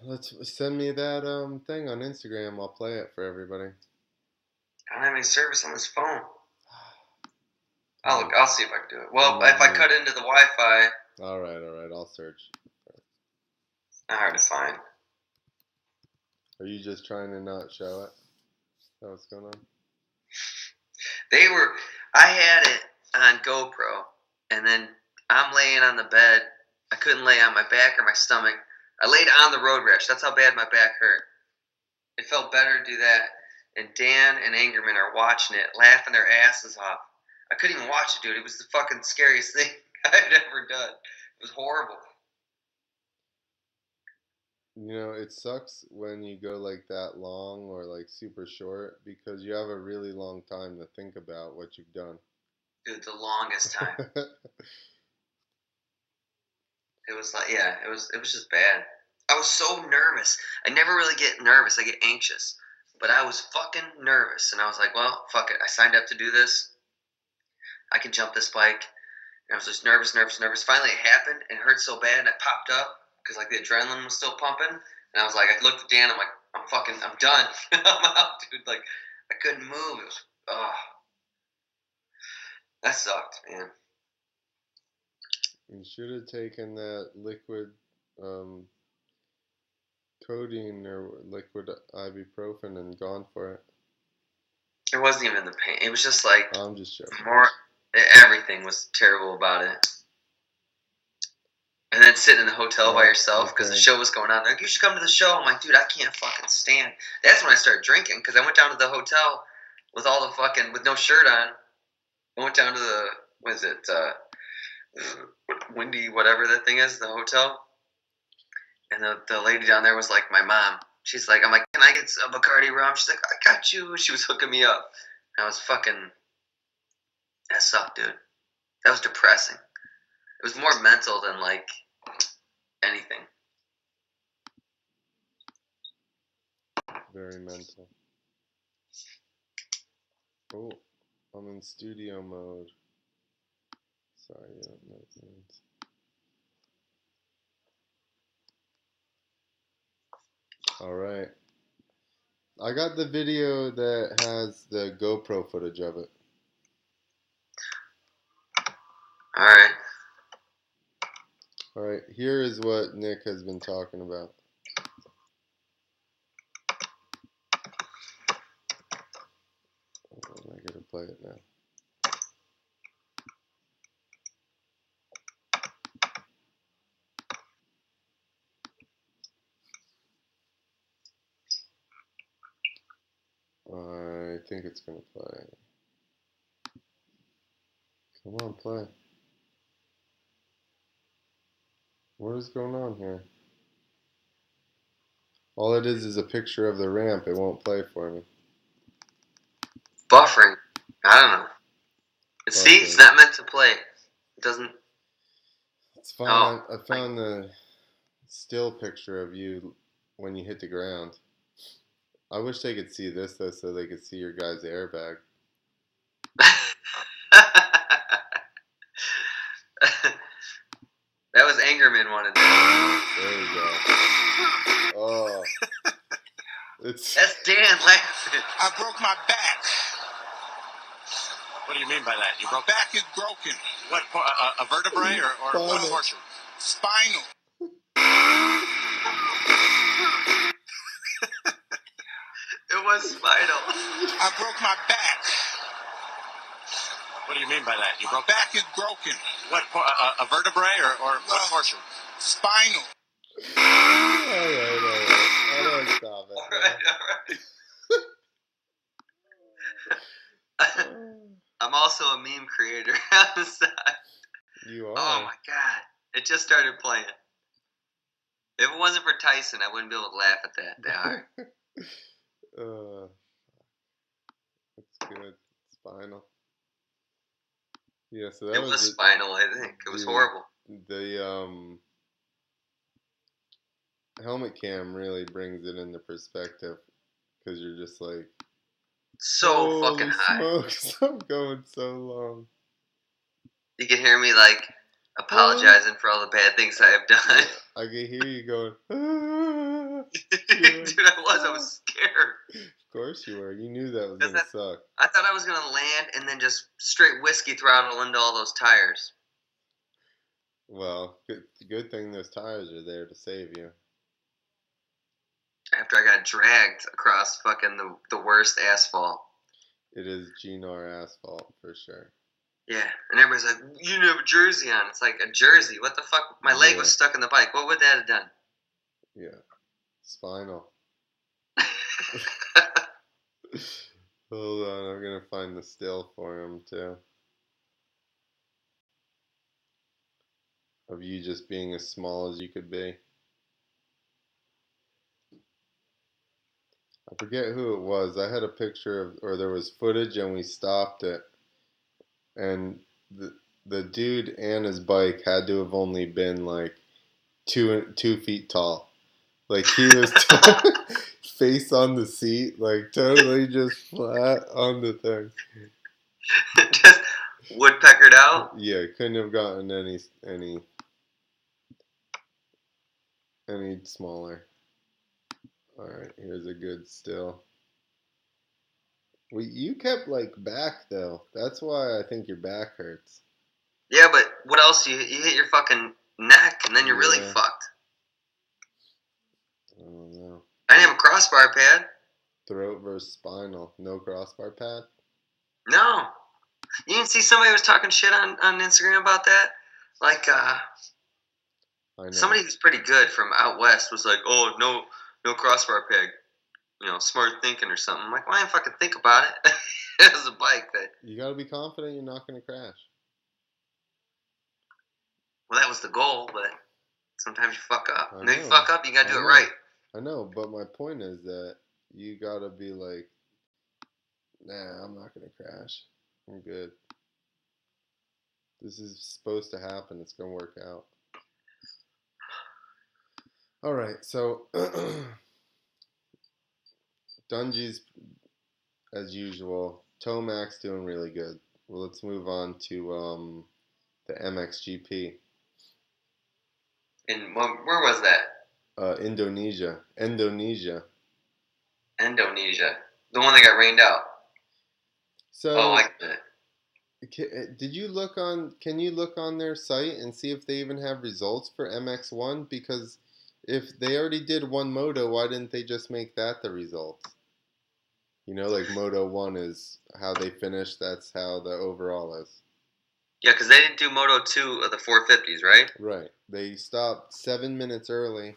Let's send me that thing on Instagram. I'll play it for everybody. I don't have any service on this phone. I'll see if I can do it. Well, if I cut into the Wi-Fi. All right. I'll search. Not hard to find. Are you just trying to not show it? Is that what's going on? I had it on GoPro, and then I'm laying on the bed. I couldn't lay on my back or my stomach. I laid on the road rash. That's how bad my back hurt. It felt better to do that. And Dan and Angerman are watching it, laughing their asses off. I couldn't even watch it, dude. It was the fucking scariest thing I'd ever done. It was horrible. You know, it sucks when you go like that long or like super short because you have a really long time to think about what you've done. Dude, the longest time. It was like, yeah, it was just bad. I was so nervous. I never really get nervous. I get anxious. But I was fucking nervous. And I was like, well, fuck it. I signed up to do this. I can jump this bike. And I was just nervous. Finally, it happened, and it hurt so bad, and I popped up because like the adrenaline was still pumping. And I was like, I looked at Dan. I'm like, I'm done. I'm out, dude. Like, I couldn't move. It was, that sucked, man. You should have taken that liquid codeine or liquid ibuprofen and gone for it. It wasn't even the pain. It was just like I'm just joking. Everything was terrible about it. And then sitting in the hotel by yourself because the show was going on. They're like, you should come to the show. I'm like, dude, I can't fucking stand. That's when I started drinking because I went down to the hotel with all the fucking with no shirt on. I went down to the Windy whatever that thing is, the hotel. And the lady down there was like my mom. She's like, I'm like, can I get a Bacardi rum? She's like, I got you. She was hooking me up. And I was fucking. That sucked, dude. That was depressing. It was more mental than like anything. Very mental. Oh, I'm in studio mode. Sorry, you don't know what it means. Alright. I got the video that has the GoPro footage of it. Alright. Alright, here is what Nick has been talking about. I gotta play it now. I think it's gonna play. Come on, play. What is going on here? All it is a picture of the ramp. It won't play for me. Buffering. I don't know. See, it's not meant to play. It doesn't. It's fine. Oh, I found the still picture of you when you hit the ground. I wish they could see this though, so they could see your guy's airbag. That was Angerman wanted that. There you go. Oh, that's Dan laughing. I broke my back. What do you mean by that? Your back is broken. What, a vertebrae or what portion? Spinal. It was spinal. I broke my back. What do you mean by that? Your back is broken. What, a vertebrae or what portion? Spinal. Alright. I don't stop it. Alright. I'm also a meme creator on the side. You are? Oh my god. It just started playing. If it wasn't for Tyson, I wouldn't be able to laugh at that hard. That's good. Spinal. Yeah, so that was spinal, I think. It was horrible. The helmet cam really brings it into perspective because you're just like so fucking high. Smokes. I'm going so long. You can hear me like apologizing for all the bad things I have done. I can hear you going. Dude, I was scared. Of course you were. You knew that was gonna suck. I thought I was gonna land and then just straight whiskey throttle into all those tires. Well, good thing those tires are there to save you. After I got dragged across fucking the worst asphalt. It is GNR asphalt for sure. Yeah, and everybody's like, you didn't have a jersey on. It's like, a jersey? What the fuck? My leg was stuck in the bike. What would that have done? Yeah. Spinal. Hold on, I'm gonna find the still for him too. Of you just being as small as you could be. I forget who it was. I had a picture of, or there was footage, and we stopped it, and the dude and his bike had to have only been like 2 feet tall. Like he was face on the seat, like totally just flat on the thing. Just woodpeckered out. Yeah, couldn't have gotten any smaller. All right, here's a good still. Well, you kept like back though. That's why I think your back hurts. Yeah, but what else? You hit your fucking neck, and then you're really Yeah. fucked. I don't know. I didn't have a crossbar pad. Throat versus spinal. No crossbar pad? No. You didn't see somebody was talking shit on Instagram about that? Like, I know. somebody who's pretty good from out west was like, oh, no crossbar peg. You know, smart thinking or something. I'm like, well, I didn't fucking think about it. It was a bike that... You gotta be confident you're not gonna crash. Well, that was the goal, but sometimes you fuck up. I And if you know. fuck up, you gotta do I it know. right. I know, but my point is that you gotta be like, nah, I'm not gonna crash. I'm good. This is supposed to happen. It's gonna work out. All right, so Dungy's as usual. Tomac's doing really good. Well, let's move on to the MXGP. And where was that? Indonesia. Indonesia. The one that got rained out. So, Oh, I get it. did you look on? Can you look on their site and see if they even have results for MX1? Because if they already did one moto, why didn't they just make that the results? You know, like Moto 1 is how they finished. That's how the overall is. Yeah, because they didn't do Moto 2 of the 450s, right? Right. They stopped 7 minutes early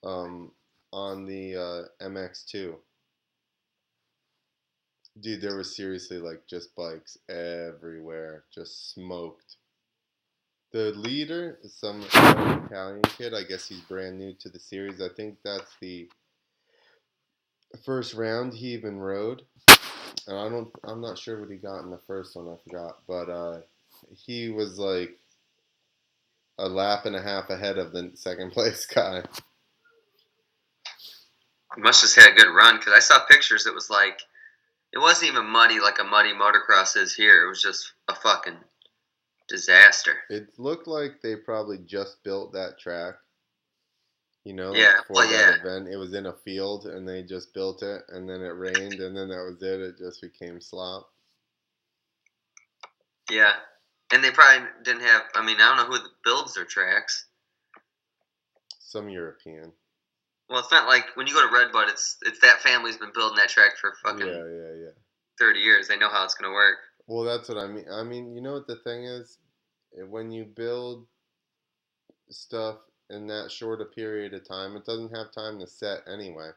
on the MX2. Dude, there was seriously like just bikes everywhere, just smoked. The leader is some Italian kid. I guess he's brand new to the series. I think that's the first round he even rode. And I'm not sure what he got in the first one. I forgot, but he was like a lap and a half ahead of the second place guy. He must have just had a good run, because I saw pictures. It was like, it wasn't even muddy like a muddy motocross is here. It was just a fucking disaster. It looked like they probably just built that track. You know, like Yeah, for well, that yeah. event. It was in a field and they just built it, and then it rained, and then that was it. It just became slop. Yeah. And they probably didn't have, I mean, I don't know who builds their tracks. Some European. Well, it's not like when you go to Redbud, it's that family's been building that track for fucking Yeah. 30 years. They know how it's going to work. Well, that's what I mean. I mean, you know what the thing is? When you build stuff in that short a period of time, it doesn't have time to set anyway.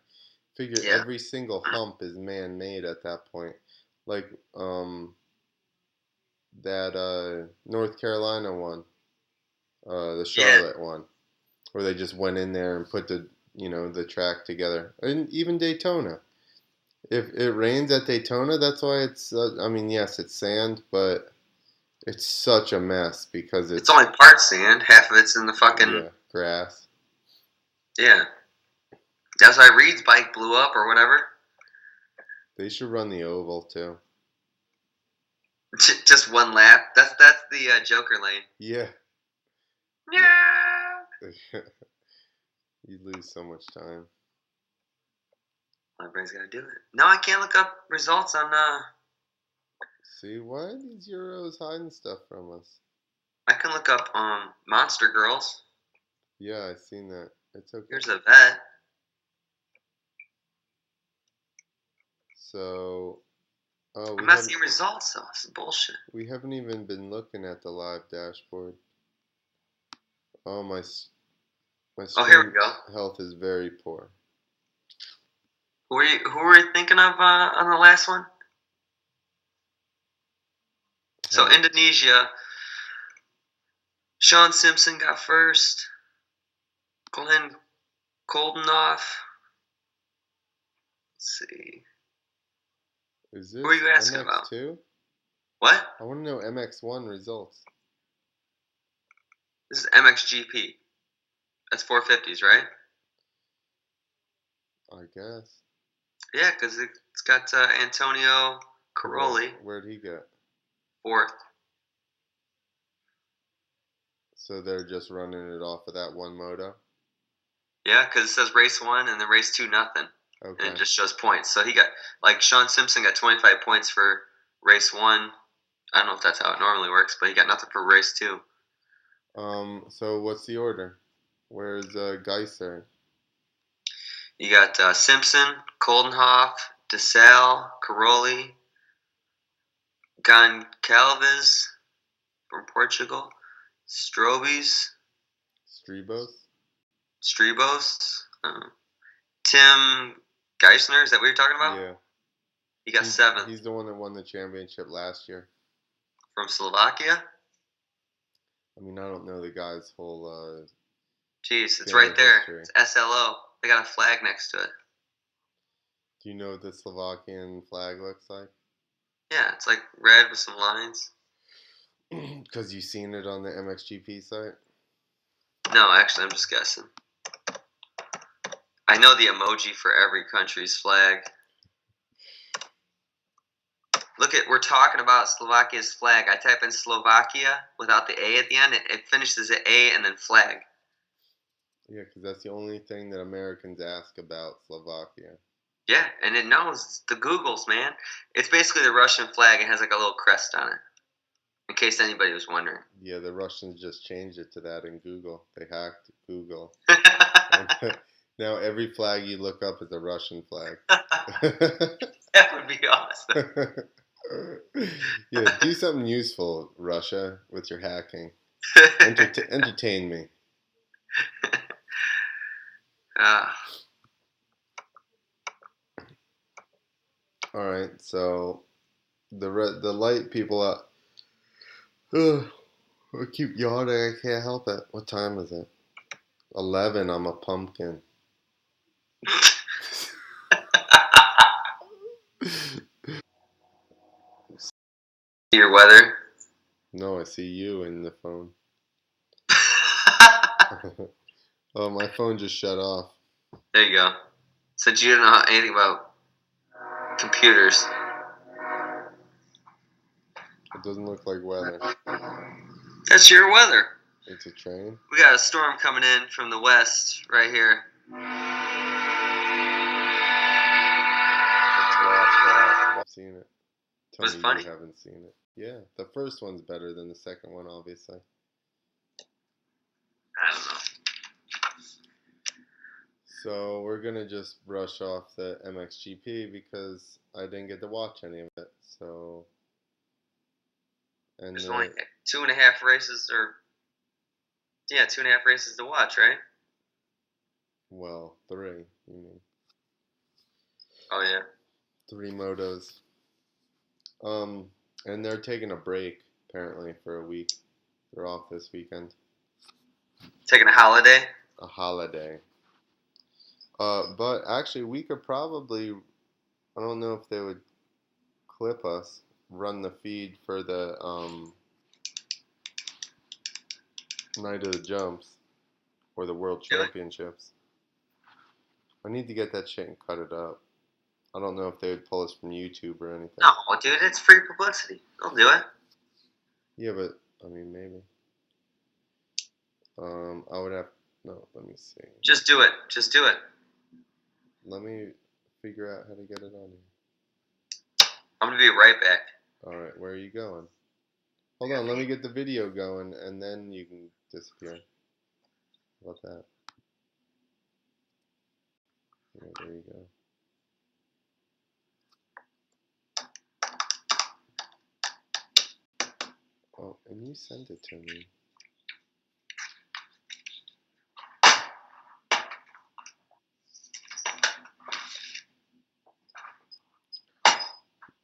Figure Yeah. every single hump is man-made at that point. Like that North Carolina one, the Charlotte one, where they just went in there and put the track together. And even Daytona. If it rains at Daytona, that's why it's. I mean, yes, it's sand, but it's such a mess because It's only part sand. Half of it's in the fucking grass. Yeah. That's why Reed's bike blew up or whatever. They should run the oval too. Just one lap. That's the Joker lane. Yeah. Yeah. You lose so much time. Everybody's got to do it. No, I can't look up results on. See, why are these Euros hiding stuff from us? I can look up Monster Girls. Yeah, I've seen that. It's okay. Here's a vet. So, Oh, I'm not seeing results though. This is bullshit. we haven't even been looking at the live dashboard. Oh, my Oh, here stream we go. health is very poor. Who were you thinking of on the last one? So Indonesia, Sean Simpson got first. Glenn Koldenoff. Let's see. Is this Who are you asking about? MX2? What? I want to know MX1 results. This is MXGP. That's 450s, right? I guess. Yeah, because it's got Antonio Caroli. Where'd he get? Fourth. So they're just running it off of that one moto? Yeah, because it says race 1 and then race 2 nothing. Okay. And it just shows points. So he got, like, Sean Simpson got 25 points for race 1. I don't know if that's how it normally works, but he got nothing for race 2. So what's the order? Where's Geiser? You got Simpson, Koldenhoff, DeSalle, Caroli, Goncalves from Portugal, Strobes, Strebos? Tim Geisner. Is that what you're talking about? Yeah. He got 7th. He's the one that won the championship last year. From Slovakia? I mean, I don't know the guy's whole Jeez, it's right there. history. It's SLO. They got a flag next to it. Do you know what the Slovakian flag looks like? Yeah, it's like red with some lines. Because you've seen it on the MXGP site? No, actually, I'm just guessing. I know the emoji for every country's flag. Look we're talking about Slovakia's flag. I type in Slovakia without the A at the end. It finishes at A and then flag. Yeah, because that's the only thing that Americans ask about Slovakia. Yeah, and it knows the Googles, man. It's basically the Russian flag. It has like a little crest on it. In case anybody was wondering. Yeah, the Russians just changed it to that in Google. They hacked Google. Now every flag you look up is a Russian flag. That would be awesome. Yeah, do something useful, Russia, with your hacking. Entertain me. All right, so the light people up. I keep yawning. I can't help it. What time is it? 11. I'm a pumpkin. Your weather? No, I see you in the phone. Oh, my phone just shut off. There you go. Since you don't know anything about computers. It doesn't look like weather. That's your weather. It's a train? We got a storm coming in from the west right here. I've seen it. Tell Was me it funny? you haven't seen it. Yeah, the first one's better than the second one, obviously. I don't know. So we're gonna just brush off the MXGP because I didn't get to watch any of it. So, and there's only 2.5 races, or 2.5 races to watch, right? well, 3. You mean? Oh yeah. 3 motos. And they're taking a break apparently for a week. They're off this weekend. Taking a holiday. A holiday. But actually, we could probably. I don't know if they would clip us, run the feed for the Night of the Jumps or the World Championships. I need to get that shit and cut it up. I don't know if they would pull us from YouTube or anything. No, dude, it's free publicity. They'll do it. Yeah, but I mean maybe. I would have. No, let me see. Just do it. Just do it. Let me figure out how to get it on here. I'm gonna be right back. All right, where are you going? Hold on, let me get the video going, and then you can disappear. How about that? Yeah, there you go. Oh, and you sent it to me.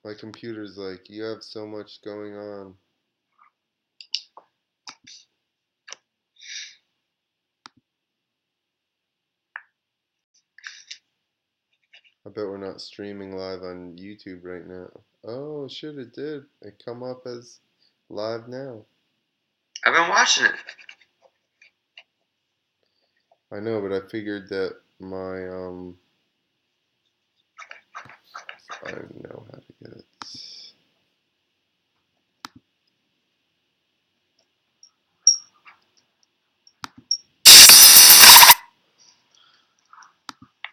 My computer's like, you have so much going on. I bet we're not streaming live on YouTube right now. Oh, shit, it did. It come up as live now. I've been watching it. I know, but I figured that my, I know how to get it.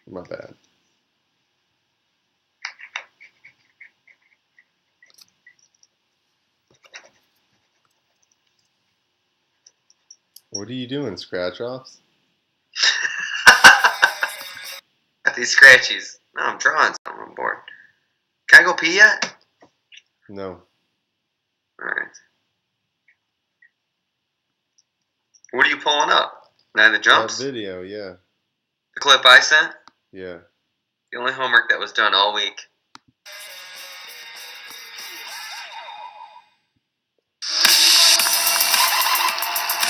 My bad. What are you doing, scratch-offs? Got these scratchies. No, I'm drawing something on board. Can I go pee yet? No. Alright. What are you pulling up? Nine the jumps? That video, yeah. The clip I sent? Yeah. The only homework that was done all week.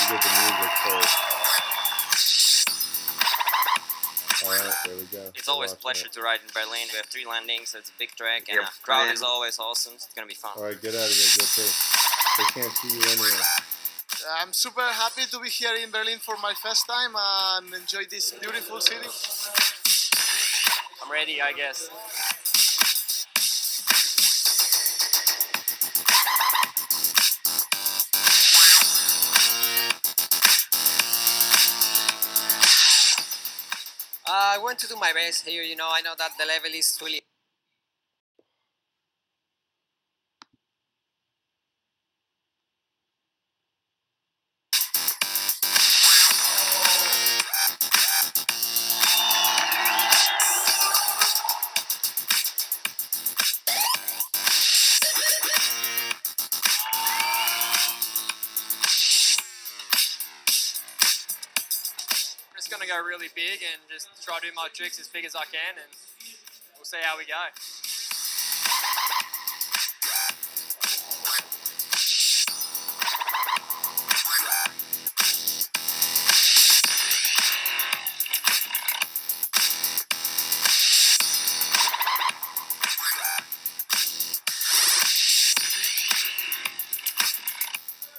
You get the music first. Alright, there we go. It's always a pleasure to ride in Berlin. We have 3 landings, so it's a big track, and the crowd is always awesome. It's gonna be fun. Alright, get out of here, go pee. They can't see you anyway. I'm super happy to be here in Berlin for my first time and enjoy this beautiful city. I'm ready, I guess. I want to do my best here, you know. I know that the level is really... I'm just gonna go really big and just try to do my tricks as big as I can, and we'll see how we go.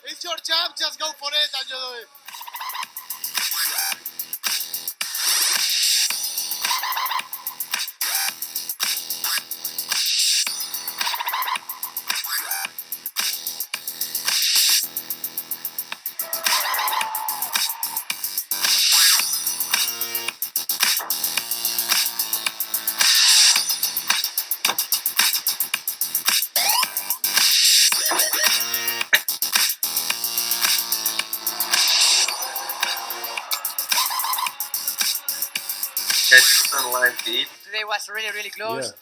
It's your job, just go for it and you do it. Can I see this on the live feed? Today was really close.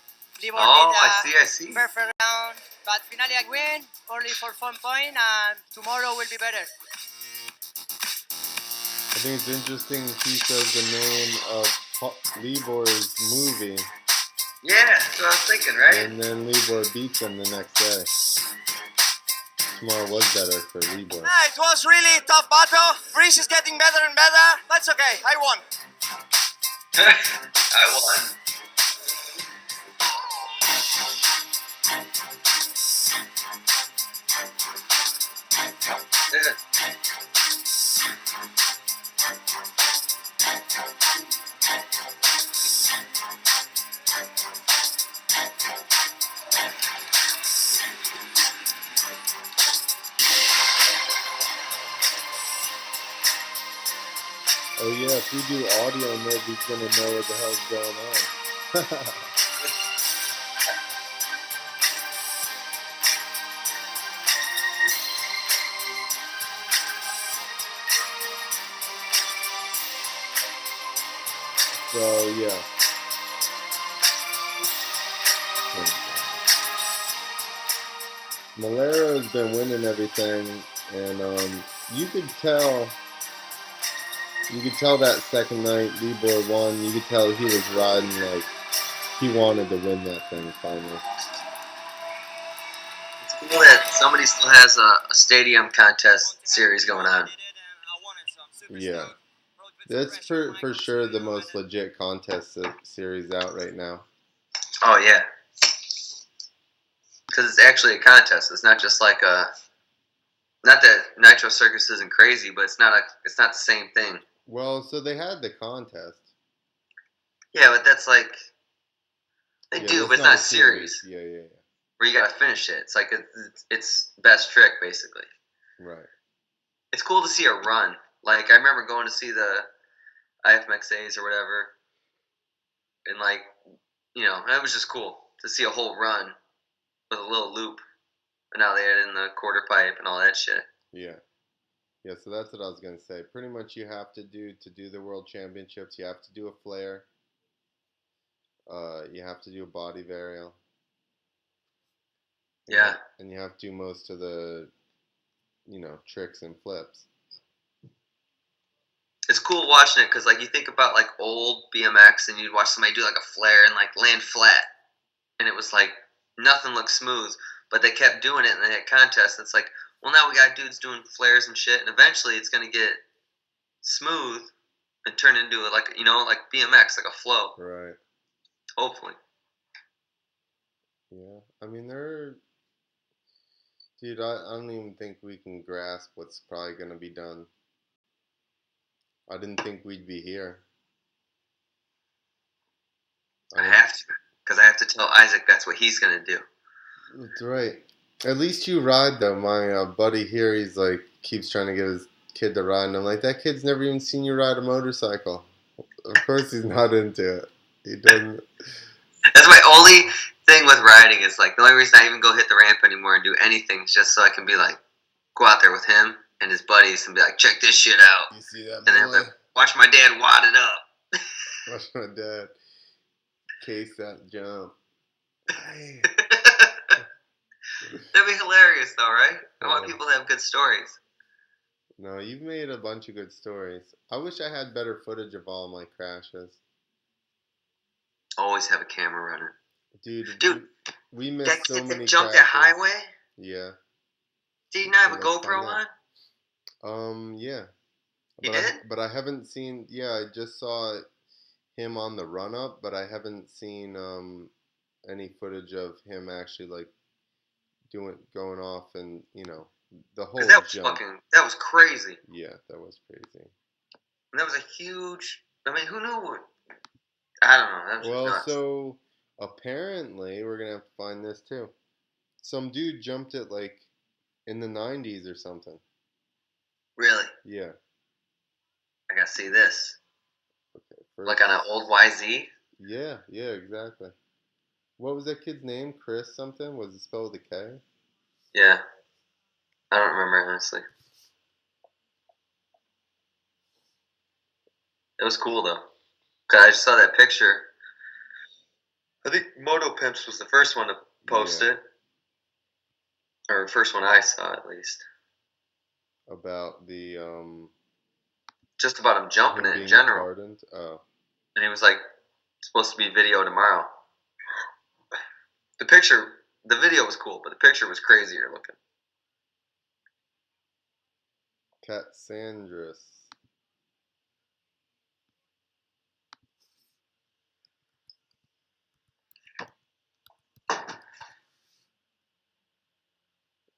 Yeah. Libor Oh, did I see. perfect round, but finally I win, only for 1 point, and tomorrow will be better. I think it's interesting he says the name of Libor's movie. Yeah, that's what I was thinking, right? And then Libor beats him the next day. Tomorrow was better for Libor. It was really tough battle. Freeze is getting better and better. That's okay, I won. I won. Yeah. Oh yeah, if we do audio, nobody's gonna know what the hell's going on. So yeah. Malero's been winning everything, and you could tell. You could tell that second night, Libor won. You could tell he was riding like he wanted to win that thing finally. It's cool that somebody still has a stadium contest series going on. Yeah, that's for sure the most legit contest series out right now. Oh yeah, because it's actually a contest. It's not just like a. Not that Nitro Circus isn't crazy, but it's not the same thing. Well, so they had the contest. Yeah, but that's like they Yeah, do, that's but it's not a a series. Yeah. Where you gotta finish it. It's like it's best trick basically. Right. It's cool to see a run. Like I remember going to see the IFMXAs or whatever, and like it was just cool to see a whole run with a little loop, and now they had in the quarter pipe and all that shit. Yeah. Yeah, so that's what I was gonna say. Pretty much, you have to do the World Championships. You have to do a flare. You have to do a body varial. Yeah. And you have to do most of the, tricks and flips. It's cool watching it because, like, you think about like old BMX, and you'd watch somebody do like a flare and like land flat, and it was like nothing looked smooth, but they kept doing it, and they had contests. It's like, well, now we got dudes doing flares and shit, and eventually it's gonna get smooth and turn into like BMX, like a flow. Right. Hopefully. Yeah. I mean, dude, I don't even think we can grasp what's probably gonna be done. I didn't think we'd be here. I have to, because I have to tell Isaac that's what he's gonna do. That's right. At least you ride though. My buddy here, he's like keeps trying to get his kid to ride, and I'm like, that kid's never even seen you ride a motorcycle. Of course, he's not into it. He doesn't. That's my only thing with riding is like the only reason I even go hit the ramp anymore and do anything is just so I can be like go out there with him and his buddies and be like, check this shit out. You see that? And then like, watch my dad wad it up. Watch my dad case that jump. Hey. That'd be hilarious though, right? I want people to have good stories. No, you've made a bunch of good stories. I wish I had better footage of all my crashes. Always have a camera running. Dude, we missed so many crashes. Jumped that highway? Yeah. Did you not have a GoPro on? Yeah. You did? But I haven't seen. Yeah, I just saw him on the run up, but I haven't seen any footage of him actually like going off and the whole jump. That was crazy. Yeah, that was crazy. And that was a huge. I mean, who knew? I don't know. That was nuts. So apparently we're gonna have to find this too. Some dude jumped it like in the 90s or something. Really? Yeah. I gotta see this. Okay. Like on an old YZ? Yeah, exactly. What was that kid's name? Chris something? Was it spelled with a K? Yeah. I don't remember, honestly. It was cool, though. Because I just saw that picture. I think Moto Pimps was the first one to post it. Or first one I saw, at least. About the, just about him jumping it in general. Pardoned? Oh. And he was like, supposed to be video tomorrow. The video was cool, but the picture was crazier looking. Catsandris.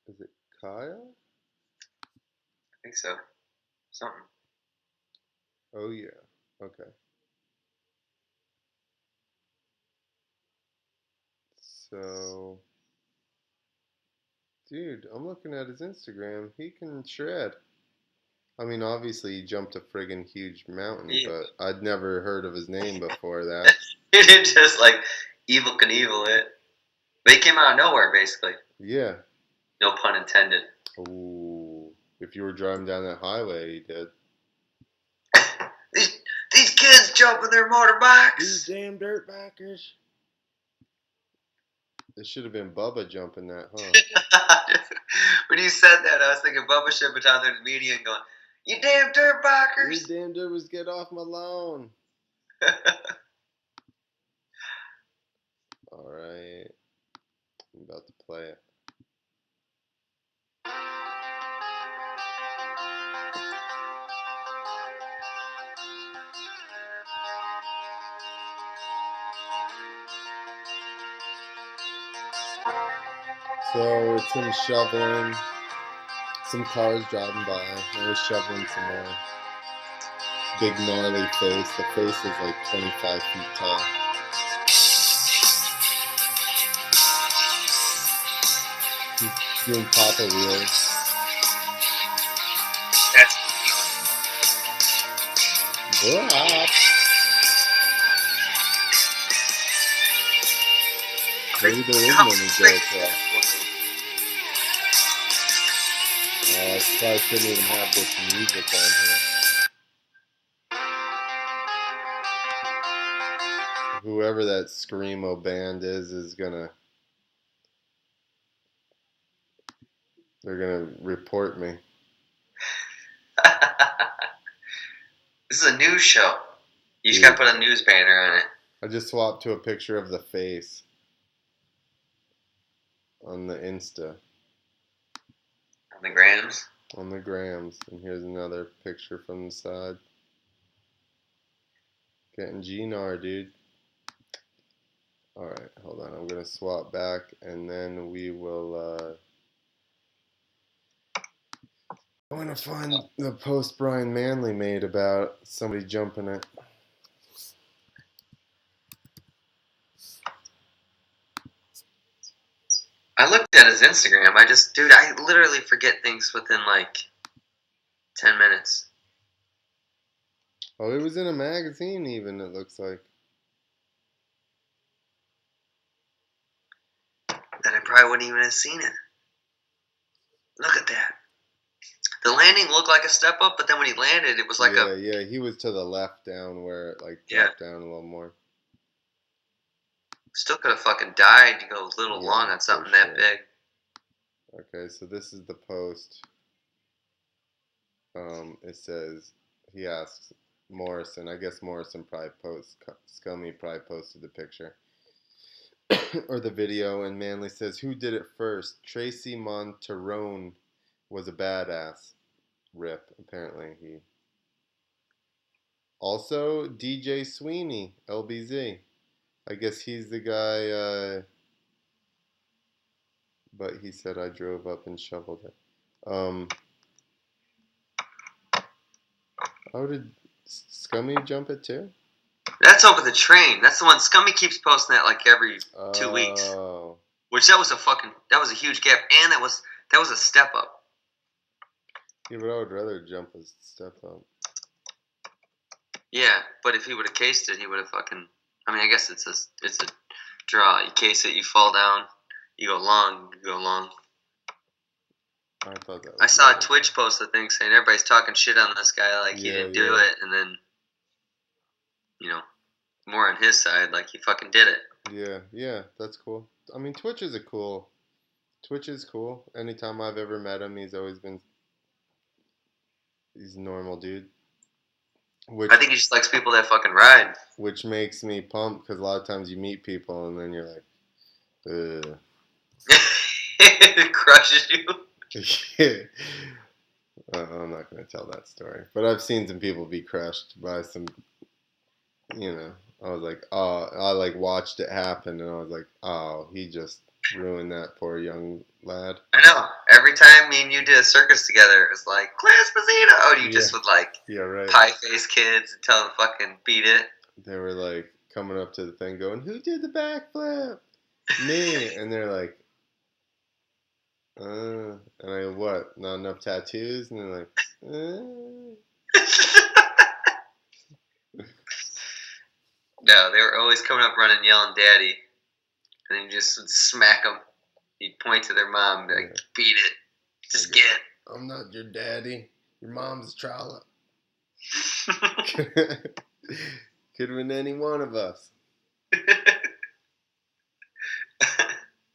Is it Kyle? I think so. Something. Oh, yeah. Okay. So, dude, I'm looking at his Instagram. He can shred. I mean, obviously, he jumped a friggin' huge mountain, but I'd never heard of his name before that. He didn't just, like, Evel Knievel it. They came out of nowhere, basically. Yeah. No pun intended. Ooh. If you were driving down that highway, he did. These kids jumping their motorbikes. These damn dirtbackers. It should have been Bubba jumping that, huh? When you said that, I was thinking Bubba should have been down there in the media and going, "You damn dirt You bockers!" damn dirters, get off my lawn. Alright. I'm about to play it. So it's him shoveling. Some cars driving by. I was shoveling some more. Big gnarly face. The face is like 25 feet tall. He's doing Papa wheels. That's What? Maybe there isn't any GoPro. I probably shouldn't even have this music on here. Whoever that Screamo band is gonna... They're gonna report me. This is a news show. You just gotta put a news banner on it. I just swapped to a picture of the face on the Insta. On the grams. On the grams. And here's another picture from the side. Getting G-Nar, dude. Alright, hold on. I'm going to swap back and then we will... I'm going to find the post Brian Manley made about somebody jumping it. I looked at his Instagram. I literally forget things within like 10 minutes. Oh, it was in a magazine even, it looks like. Then I probably wouldn't even have seen it. Look at that. The landing looked like a step up, but then when he landed, it was like Yeah, he was to the left down where it like dropped down a little more. Still could have fucking died to go a little long on something that big. Okay, so this is the post. It says, he asks Morrison. I guess Morrison probably Scummy probably posted the picture. Or the video, and Manley says, who did it first? Tracy Monterone was a badass. Rip, apparently he. Also, DJ Sweeney, LBZ. I guess he's the guy, but he said I drove up and shoveled it. How did Scummy jump it too? That's over the train. That's the one Scummy keeps posting that like every 2 weeks. Which that was a huge gap, and that was a step up. Yeah, but I would rather jump a step up. Yeah, but if he would have cased it, he would have fucking. I mean, I guess it's a draw. You case it, you fall down, you go long, I thought that was I saw a Twitch post, I think, saying everybody's talking shit on this guy, like he didn't do it, and then, more on his side, like he fucking did it. Yeah, that's cool. I mean, Twitch is cool. Anytime I've ever met him, he's always been... He's a normal dude. I think he just likes people that fucking ride. Which makes me pumped, because a lot of times you meet people, and then you're like, ugh. It crushes you. I'm not going to tell that story. But I've seen some people be crushed by some, I was like, oh, I like watched it happen, and I was like, oh, he just ruined that poor young lad. I know. Every time me and you did a circus together, it was like, Clint Esposito! And you just would like, right. pie-face kids and tell them to fucking beat it. They were like coming up to the thing going, who did the backflip? Me. And they're like, and I go, what? Not enough tattoos? And they're like, No, they were always coming up running, yelling, Daddy. And then you just would smack them. You'd point to their mom and be like, beat it. Just get. I'm not your daddy. Your mom's a trollop. Could have been any one of us.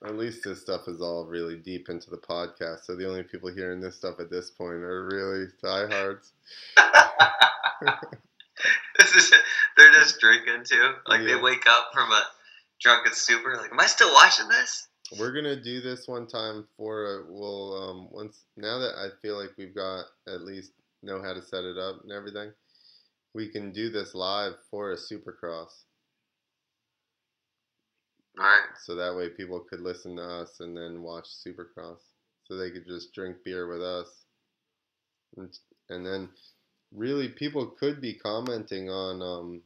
At least this stuff is all really deep into the podcast, so the only people hearing this stuff at this point are really diehards. They're just drinking too. Like they Yeah. wake up from a drunken stupor. Like, am I still watching this? We're gonna do this one time we'll once now that I feel like we've got at least know how to set it up and everything, we can do this live for a Supercross. All right. So that way people could listen to us and then watch Supercross. So they could just drink beer with us. And then really people could be commenting on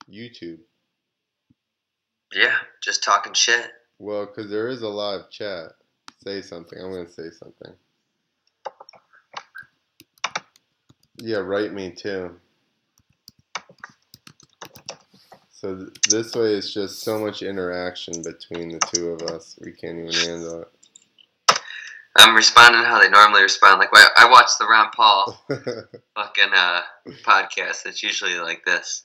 YouTube. Yeah, just talking shit. Well, because there is a live chat. Say something. I'm going to say something. Yeah, write me too. So this way it's just so much interaction between the two of us. We can't even handle it. I'm responding how they normally respond. Like, I watch the Ron Paul fucking podcast. It's usually like this.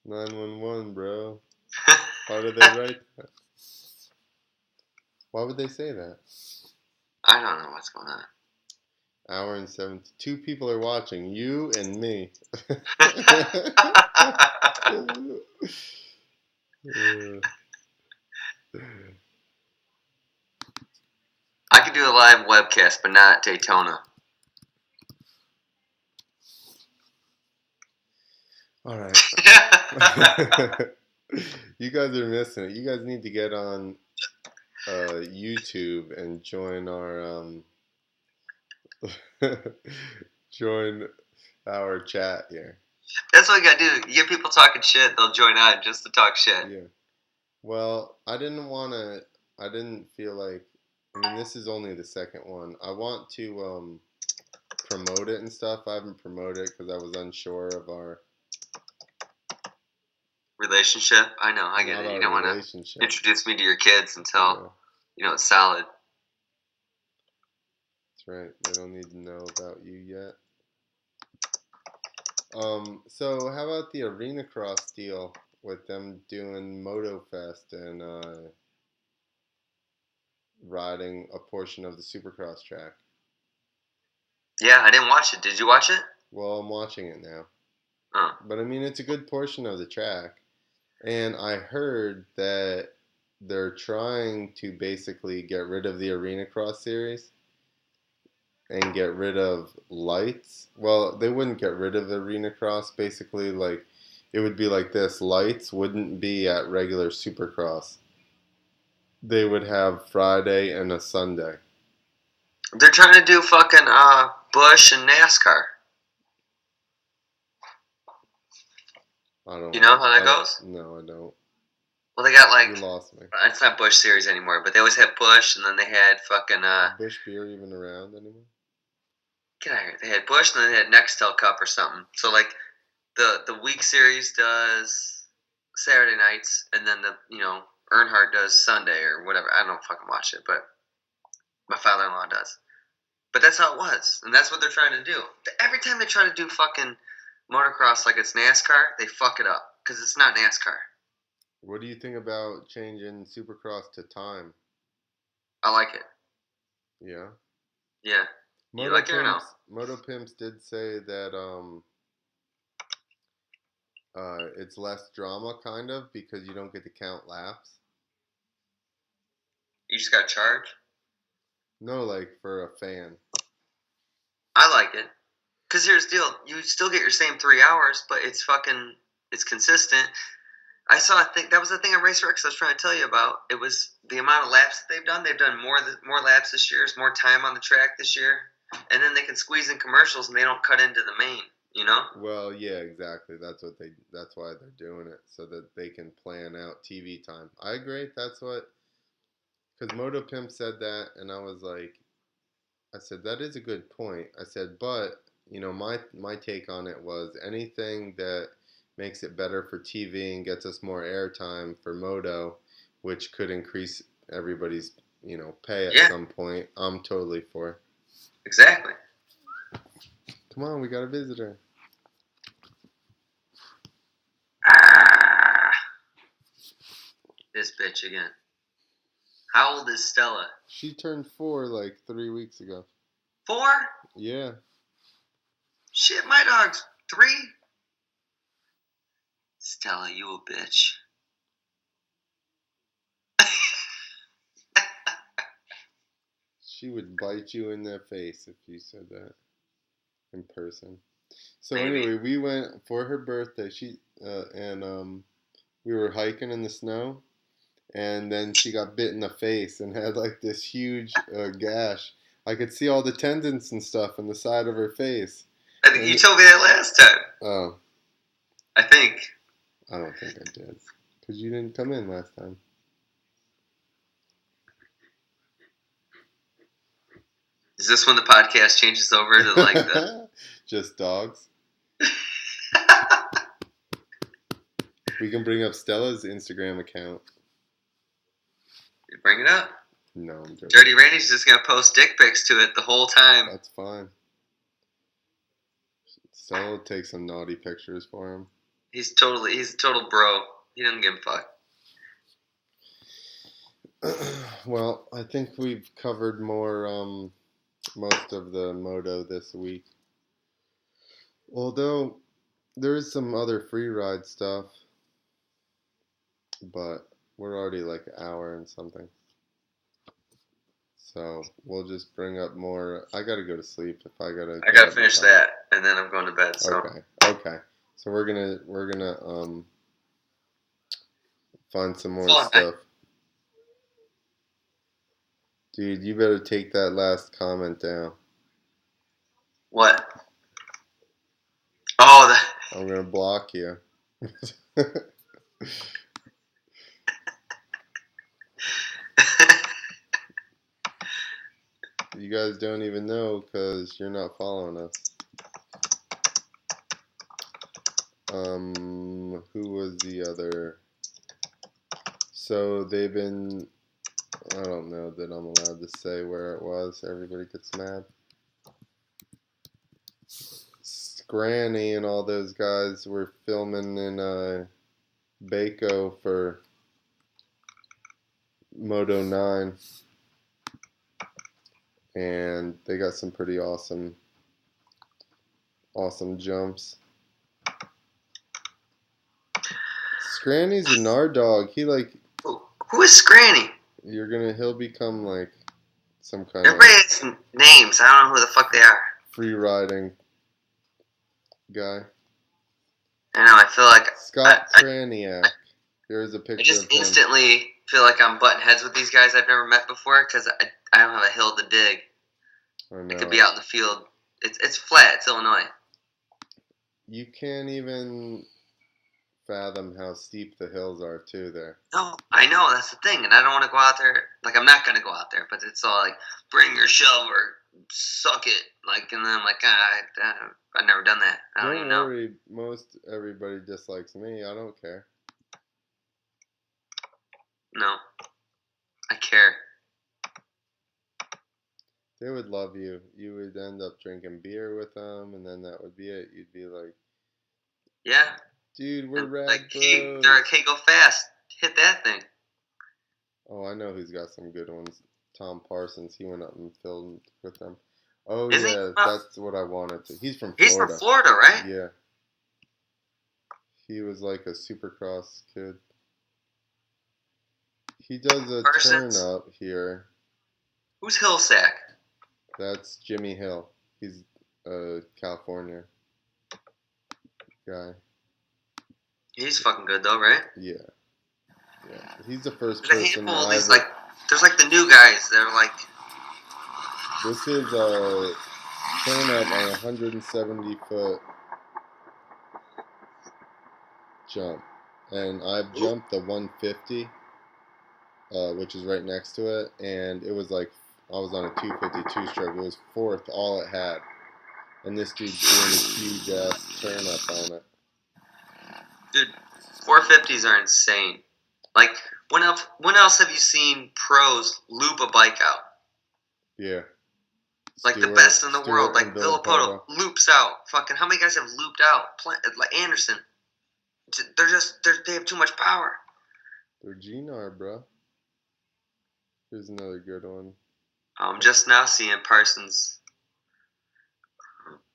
"911, bro." Why did they write that? Why would they say that? I don't know what's going on. Hour and 72 people are watching. You and me. I could do a live webcast, but not at Daytona. All right. You guys are missing it. You guys need to get on YouTube and join our join our chat here. That's what you gotta do. You get people talking shit, they'll join on just to talk shit. Yeah. Well, I didn't feel like, I mean, this is only the second one. I want to promote it and stuff. I haven't promoted it because I was unsure of our Relationship? I know, I get it. You don't want to introduce me to your kids until, it's solid. That's right. They don't need to know about you yet. So how about the Arena Cross deal with them doing MotoFest and riding a portion of the Supercross track? Yeah, I didn't watch it. Did you watch it? Well, I'm watching it now. Oh. But I mean, it's a good portion of the track. And I heard that they're trying to basically get rid of the Arena Cross series and get rid of lights. Well, they wouldn't get rid of the Arena Cross. Basically, like, it would be like this. Lights wouldn't be at regular Supercross. They would have Friday and a Sunday. They're trying to do fucking Busch and NASCAR. I don't. You know how that goes? No, I don't. Well, they got like. You lost me. It's not Busch series anymore, but they always had Busch, and then they had fucking. Busch beer even around anymore? Get out of here! They had Busch, and then they had Nextel Cup or something. So like, the week series does Saturday nights, and then the Earnhardt does Sunday or whatever. I don't fucking watch it, but my father-in-law does. But that's how it was, and that's what they're trying to do. Every time they try to do fucking motocross like it's NASCAR, they fuck it up because it's not NASCAR. What do you think about changing Supercross to time? I like it. Yeah. Yeah. You like it or no? Moto Pimps did say that it's less drama, kind of, because you don't get to count laps. You just got charged? No, like for a fan. I like it. Because here's the deal. You still get your same 3 hours, but it's consistent. I saw a thing. That was the thing on Race Rex I was trying to tell you about. It was the amount of laps that they've done. They've done more laps this year. There's more time on the track this year. And then they can squeeze in commercials and they don't cut into the main, Well, yeah, exactly. That's why they're doing it, so that they can plan out TV time. I agree. That's what, because Moto Pimp said that, and I said, that is a good point. I said, but, my take on it was anything that makes it better for TV and gets us more airtime for Moto, which could increase everybody's, pay at some point, I'm totally for. Exactly. Come on, we got a visitor. Ah, this bitch again. How old is Stella? She turned 4 like 3 weeks ago. 4? Yeah. Shit, my dog's 3. Stella, you a bitch. She would bite you in the face if you said that in person. So Maybe. anyway, we went for her birthday. We were hiking in the snow, and then she got bit in the face and had like this huge gash. I could see all the tendons and stuff on the side of her face. I think you told me that last time. Oh, I think. I don't think I did, because you didn't come in last time. Is this when the podcast changes over to like the... Just dogs. We can bring up Stella's Instagram account. You bring it up? No, I'm joking. Dirty Randy's just gonna post dick pics to it the whole time. That's fine. Stella will take some naughty pictures for him. He's a total bro. He doesn't give a fuck. Well, I think we've covered most of the moto this week. Although there is some other free ride stuff, but we're already like an hour and something. So we'll just bring up more. I gotta go to sleep if I gotta finish that, and then I'm going to bed. So Okay. So we're gonna find some more Fun. stuff. Dude, you better take that last comment down. What? Oh, I'm gonna block you. You guys don't even know because you're not following us. Who was the other? So they've been... I don't know that I'm allowed to say where it was. Everybody gets mad. Granny and all those guys were filming in Baco for Moto 9. And they got some pretty awesome jumps. Scranny's a Nard dog. He like... who is Scranny? He'll become like some kind Everybody has names. I don't know who the fuck they are. free riding guy. I know. I feel like Scott Kraniak. Here's a picture I just of him. instantly feel like I'm butting heads with these guys I've never met before because I don't have a hill to dig. I know. I could be out in the field. It's flat. It's Illinois. You can't even fathom how steep the hills are too there. No, I know, that's the thing, and I don't want to go out there. Like, I'm not gonna go out there, but it's all like, bring your shovel or suck it. Like, and then I'm like, I've never done that. I don't even know. Don't worry, most everybody dislikes me. I don't care. No, I care. They would love you. You would end up drinking beer with them, and then that would be it. You'd be like, yeah. Dude, we're rad like, bros. they're like, hey, go fast. Hit that thing. Oh, I know who's got some good ones. Tom Parsons, he went up and filmed with them. Oh, Is he? yeah, that's what I wanted to. He's from Florida. He's from Florida, right? Yeah. He was like a supercross kid. He does a Parsons. turn up here. Who's Hillsack? That's Jimmy Hill. He's a California guy. He's fucking good, though, right? Yeah. Yeah. He's the first There's a person handful of I these, like, there's like the new guys. They're like, This is a turn up on a 170-foot jump. And I've jumped the 150, which is right next to it. And it was like, I was on a 252 stroke. It was fourth, all it had. And this dude's doing a huge ass turn up on it. dude, 450s are insane. Like, when else have you seen pros loop a bike out? Yeah. Like the Stewart, best in the Stewart world. Like and Villapoto loops out. Fucking how many guys have looped out? Like Anderson. They have too much power. They're Gnar, bro. Here's another good one. I'm just now seeing Parsons.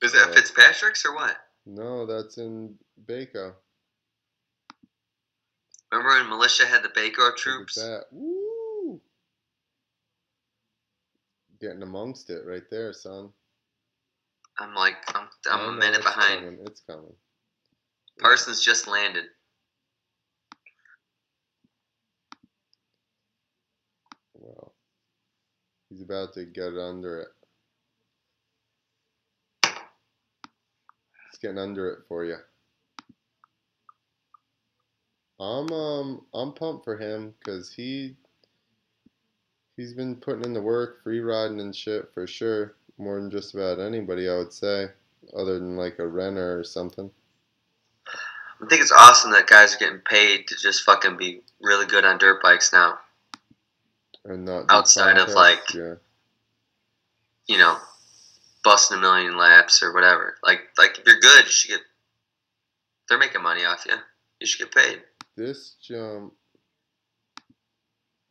Is that Fitzpatrick's or what? No, that's in Baco. Remember when Militia had the Baco troops? Look at that. Woo! Getting amongst it right there, son. I'm a minute behind. It's coming. Parsons just landed. Well, he's about to get under it. He's getting under it for you. I'm pumped for him because he's been putting in the work, free riding and shit for sure. More than just about anybody, I would say, other than like a Renner or something. I think it's awesome that guys are getting paid to just fucking be really good on dirt bikes now. And not outside of like, yeah. You know, busting a million laps or whatever. Like if you're good, you should get. They're making money off you. You should get paid. This jump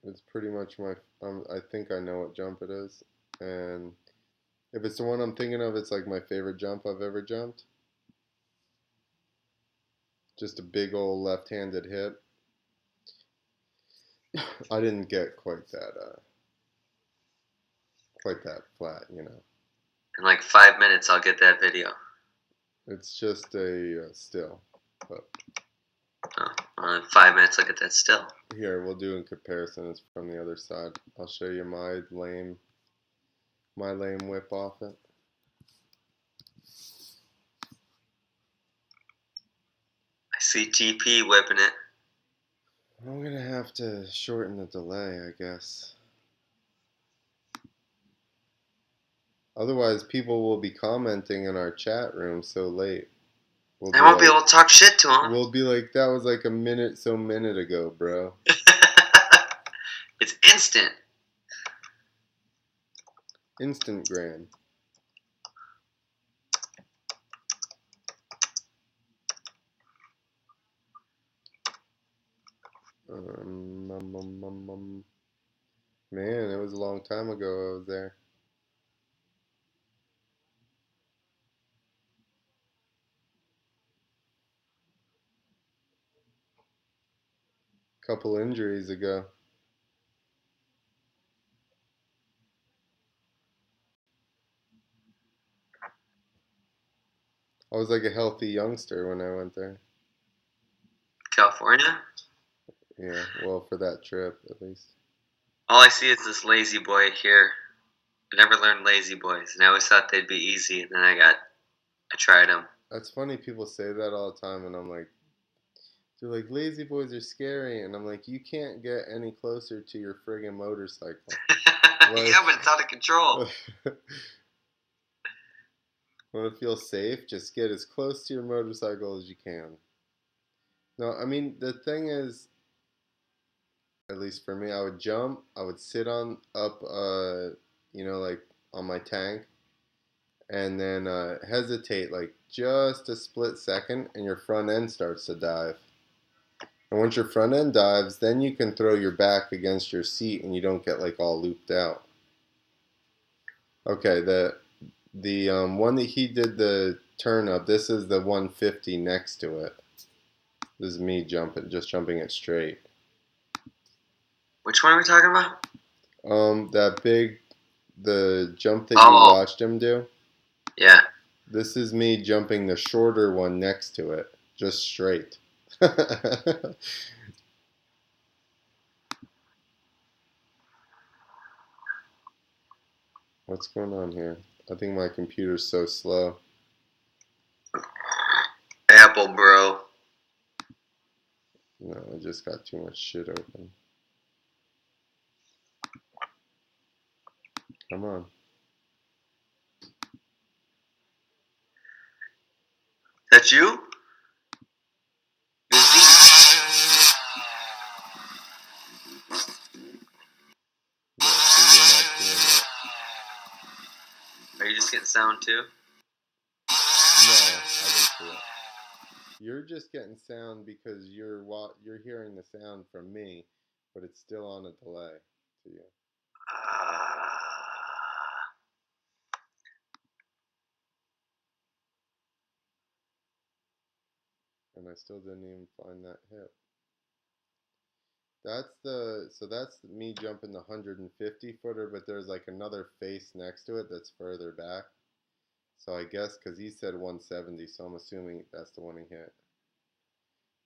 is pretty much my. I think I know what jump it is, and if it's the one I'm thinking of, it's like my favorite jump I've ever jumped. Just a big old left-handed hit. I didn't get quite that flat, you know. In like 5 minutes, I'll get that video. It's just a still, but. In 5 minutes, I'll get that still. Here, we'll do in comparison. It's from the other side. I'll show you my lame whip off it. I see TP whipping it. I'm gonna have to shorten the delay, I guess. Otherwise, people will be commenting in our chat room so late. I won't be able to talk shit to them. We'll be like, that was like a minute ago, bro. It's instant. Instantgram. Man, it was a long time ago I was there. Couple injuries ago. I was like a healthy youngster when I went there. California? Yeah, well, for that trip, at least. All I see is this lazy boy here. I never learned lazy boys, and I always thought they'd be easy, and then I tried them. That's funny, people say that all the time, and I'm like, they're like, lazy boys are scary, and I'm like, you can't get any closer to your friggin' motorcycle. Like, yeah, but it's out of control. Want to feel safe? Just get as close to your motorcycle as you can. No, I mean, the thing is, at least for me, I would jump, I would sit on up, like on my tank, and then hesitate like just a split second, and your front end starts to dive. And once your front end dives, then you can throw your back against your seat, and you don't get like all looped out. Okay, the one that he did the turn up, this is the 150 next to it. This is me just jumping it straight. Which one are we talking about? The jump that you watched him do. Yeah. This is me jumping the shorter one next to it, just straight. What's going on here? I think my computer's so slow. Apple, bro. No, I just got too much shit open. Come on. That's you? Are you just getting sound too? No, I didn't see it. You're just getting sound because you're hearing the sound from me, but it's still on a delay to you. And I still didn't even find that hip. That's me jumping the 150 footer, but there's like another face next to it that's further back. So I guess because he said 170, so I'm assuming that's the one he hit.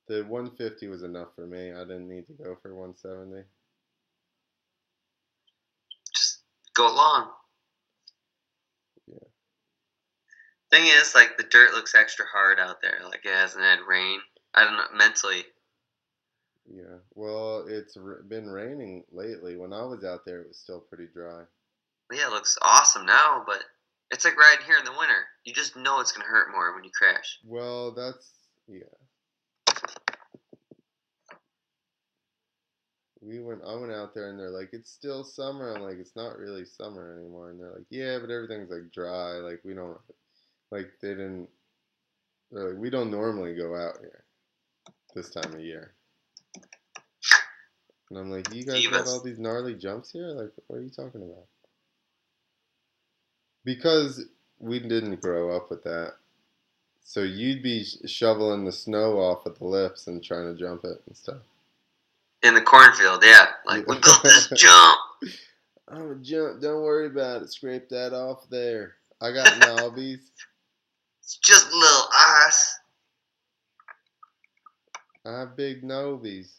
The 150 was enough for me. I didn't need to go for 170. Just go long. Yeah. Thing is, like, the dirt looks extra hard out there. Like, it hasn't had rain. I don't know, mentally. Yeah. Well, it's been raining lately. When I was out there, it was still pretty dry. Yeah, it looks awesome now, but it's like riding here in the winter. You just know it's going to hurt more when you crash. Well, yeah. I went out there and they're like, it's still summer. I'm like, it's not really summer anymore. And they're like, yeah, but everything's like dry. Like we don't, like they're like, we don't normally go out here this time of year. And I'm like, you guys got all these gnarly jumps here? Like, what are you talking about? Because we didn't grow up with that. So you'd be shoveling the snow off at the lips and trying to jump it and stuff. In the cornfield, yeah. Like, we built this jump. I'm a jump. Don't worry about it. Scrape that off there. I got knobbies. It's just a little ice. I have big nobies.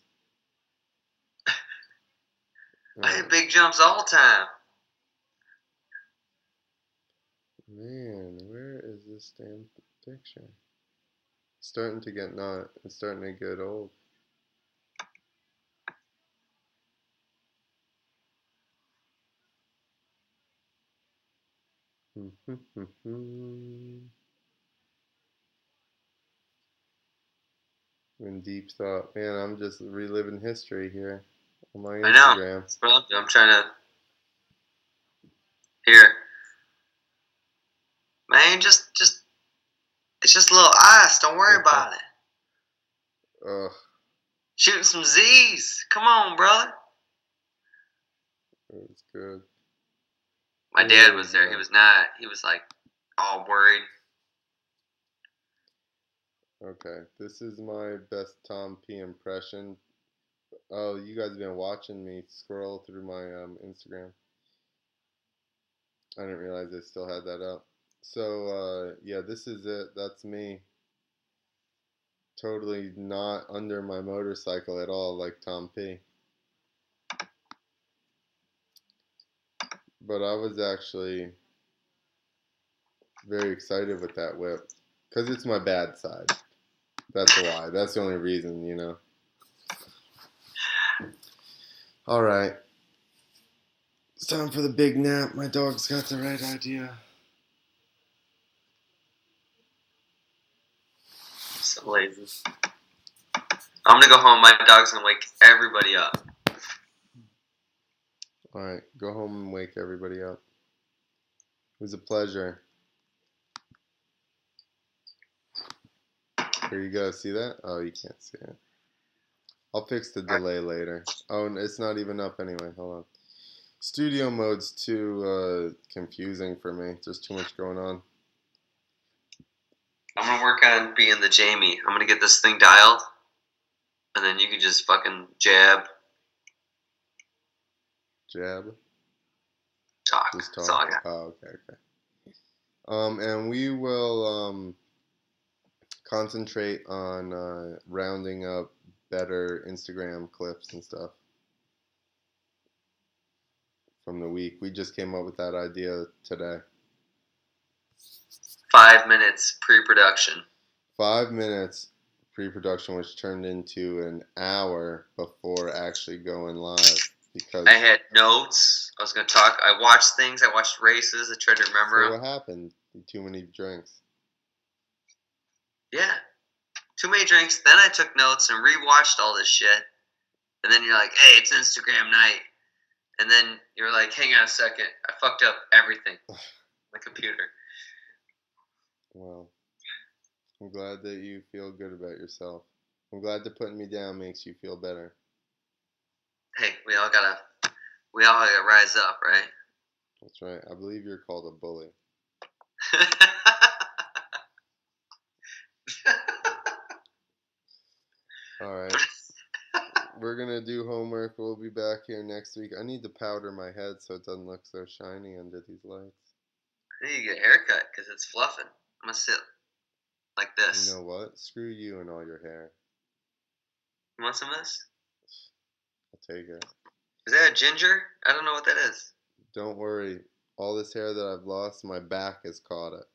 I hit big jumps all the time. Man, where is this damn picture? It's starting to get old. In deep thought. Man, I'm just reliving history here on my Instagram. I know. That's what I'm trying to... Here. Man, it's just a little ice. Don't worry about it. Ugh. Shooting some Z's. Come on, brother. It was good. My dad was there. He was not. He was like all worried. Okay, this is my best Tom P impression. Oh, you guys have been watching me scroll through my Instagram. I didn't realize I still had that up. So, yeah, this is it. That's me. Totally not under my motorcycle at all like Tom P. But I was actually very excited with that whip. Because it's my bad side. That's why. That's the only reason, you know. Alright. It's time for the big nap. My dog's got the right idea. So lazy. I'm going to go home. My dog's going to wake everybody up. Alright, go home and wake everybody up. It was a pleasure. Here you go. See that? Oh, you can't see it. I'll fix the delay later. Oh, it's not even up anyway. Hold on. Studio mode's too confusing for me. There's too much going on. I'm going to work on being the Jamie. I'm going to get this thing dialed. And then you can just fucking jab. Jab? Talk. Just talk. That's all I got. Oh, okay. And we will concentrate on rounding up better Instagram clips and stuff from the week. We just came up with that idea today. 5 minutes pre-production. 5 minutes pre-production, which turned into an hour before actually going live. Because I had notes. I was going to talk. I watched things. I watched races. I tried to remember So them. what happened? Too many drinks. Yeah. Too many drinks. Then I took notes and rewatched all this shit. And then you're like, hey, it's Instagram night. And then you're like, hang on a second. I fucked up everything. my computer. Well, I'm glad that you feel good about yourself. I'm glad that putting me down makes you feel better. Hey, we all gotta rise up, right? That's right. I believe you're called a bully. All right. We're going to do homework. We'll be back here next week. I need to powder my head so it doesn't look so shiny under these lights. I need to get a haircut because it's fluffing. I'm going to sit like this. You know what? Screw you and all your hair. You want some of this? I'll take it. Is that a ginger? I don't know what that is. Don't worry. All this hair that I've lost, my back has caught it.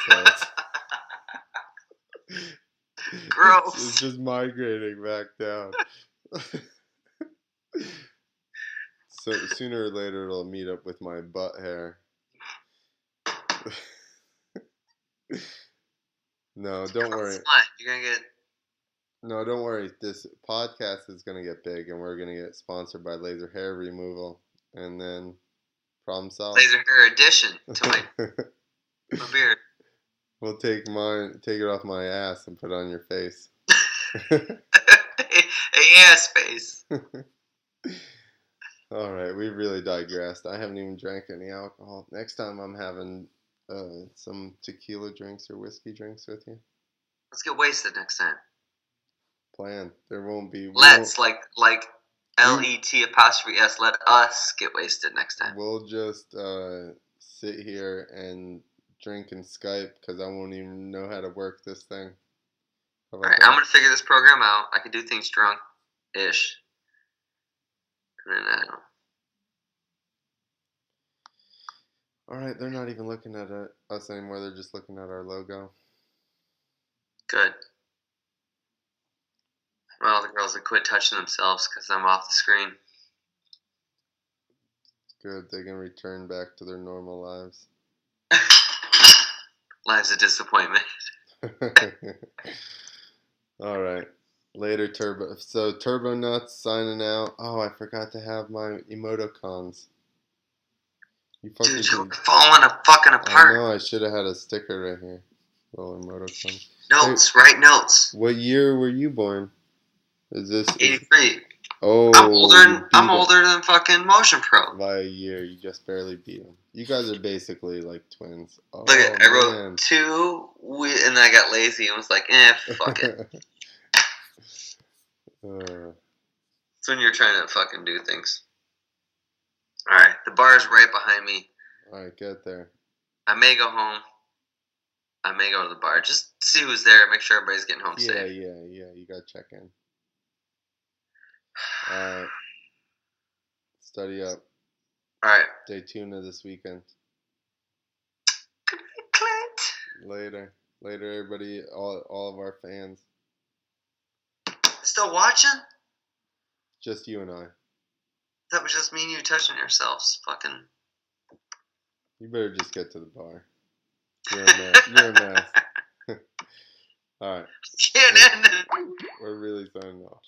So Gross. It's just migrating back down. So sooner or later it'll meet up with my butt hair. No, don't worry. You're gonna get. No, don't worry. This podcast is gonna get big, and we're gonna get sponsored by laser hair removal, and then problem solved. Laser hair addition to my beard. We'll take it off my ass and put it on your face. A ass face. All right, we've really digressed. I haven't even drank any alcohol. Next time I'm having some tequila drinks or whiskey drinks with you. Let's get wasted next time. Plan. There won't be. Let's like LET''S. Let us get wasted next time. We'll just sit here and drink and Skype because I won't even know how to work this thing. All right, I'm gonna figure this program out. I can do things drunk-ish. And then All right, they're not even looking at us anymore. They're just looking at our logo. Good. Well, the girls have quit touching themselves because I'm off the screen. Good. They can return back to their normal lives. Lives of disappointment. All right. Later, Turbo. So, Turbo Nuts signing out. Oh, I forgot to have my emoticons. You fucking Dude, you're falling fucking apart. I know. I should have had a sticker right here. Little emoticon. Notes. Hey, write notes. What year were you born? Is this 83? Oh, I'm older than fucking Motion Pro. By a year, you just barely beat him. You guys are basically like twins. Oh, look at, I wrote 2, and then I got lazy and was like, fuck it. It's when you're trying to fucking do things. Alright, the bar is right behind me. Alright, get there. I may go home. I may go to the bar. Just see who's there. Make sure everybody's getting home safe. Yeah. You gotta check in. Alright. Study up. Alright. Stay tuned to this weekend. Good night, Clint. Later, everybody. All of our fans. Still watching? Just you and I. That was just me and you touching yourselves. Fucking. You better just get to the bar. You're a mess. Alright. Can't end it. We're really signing off.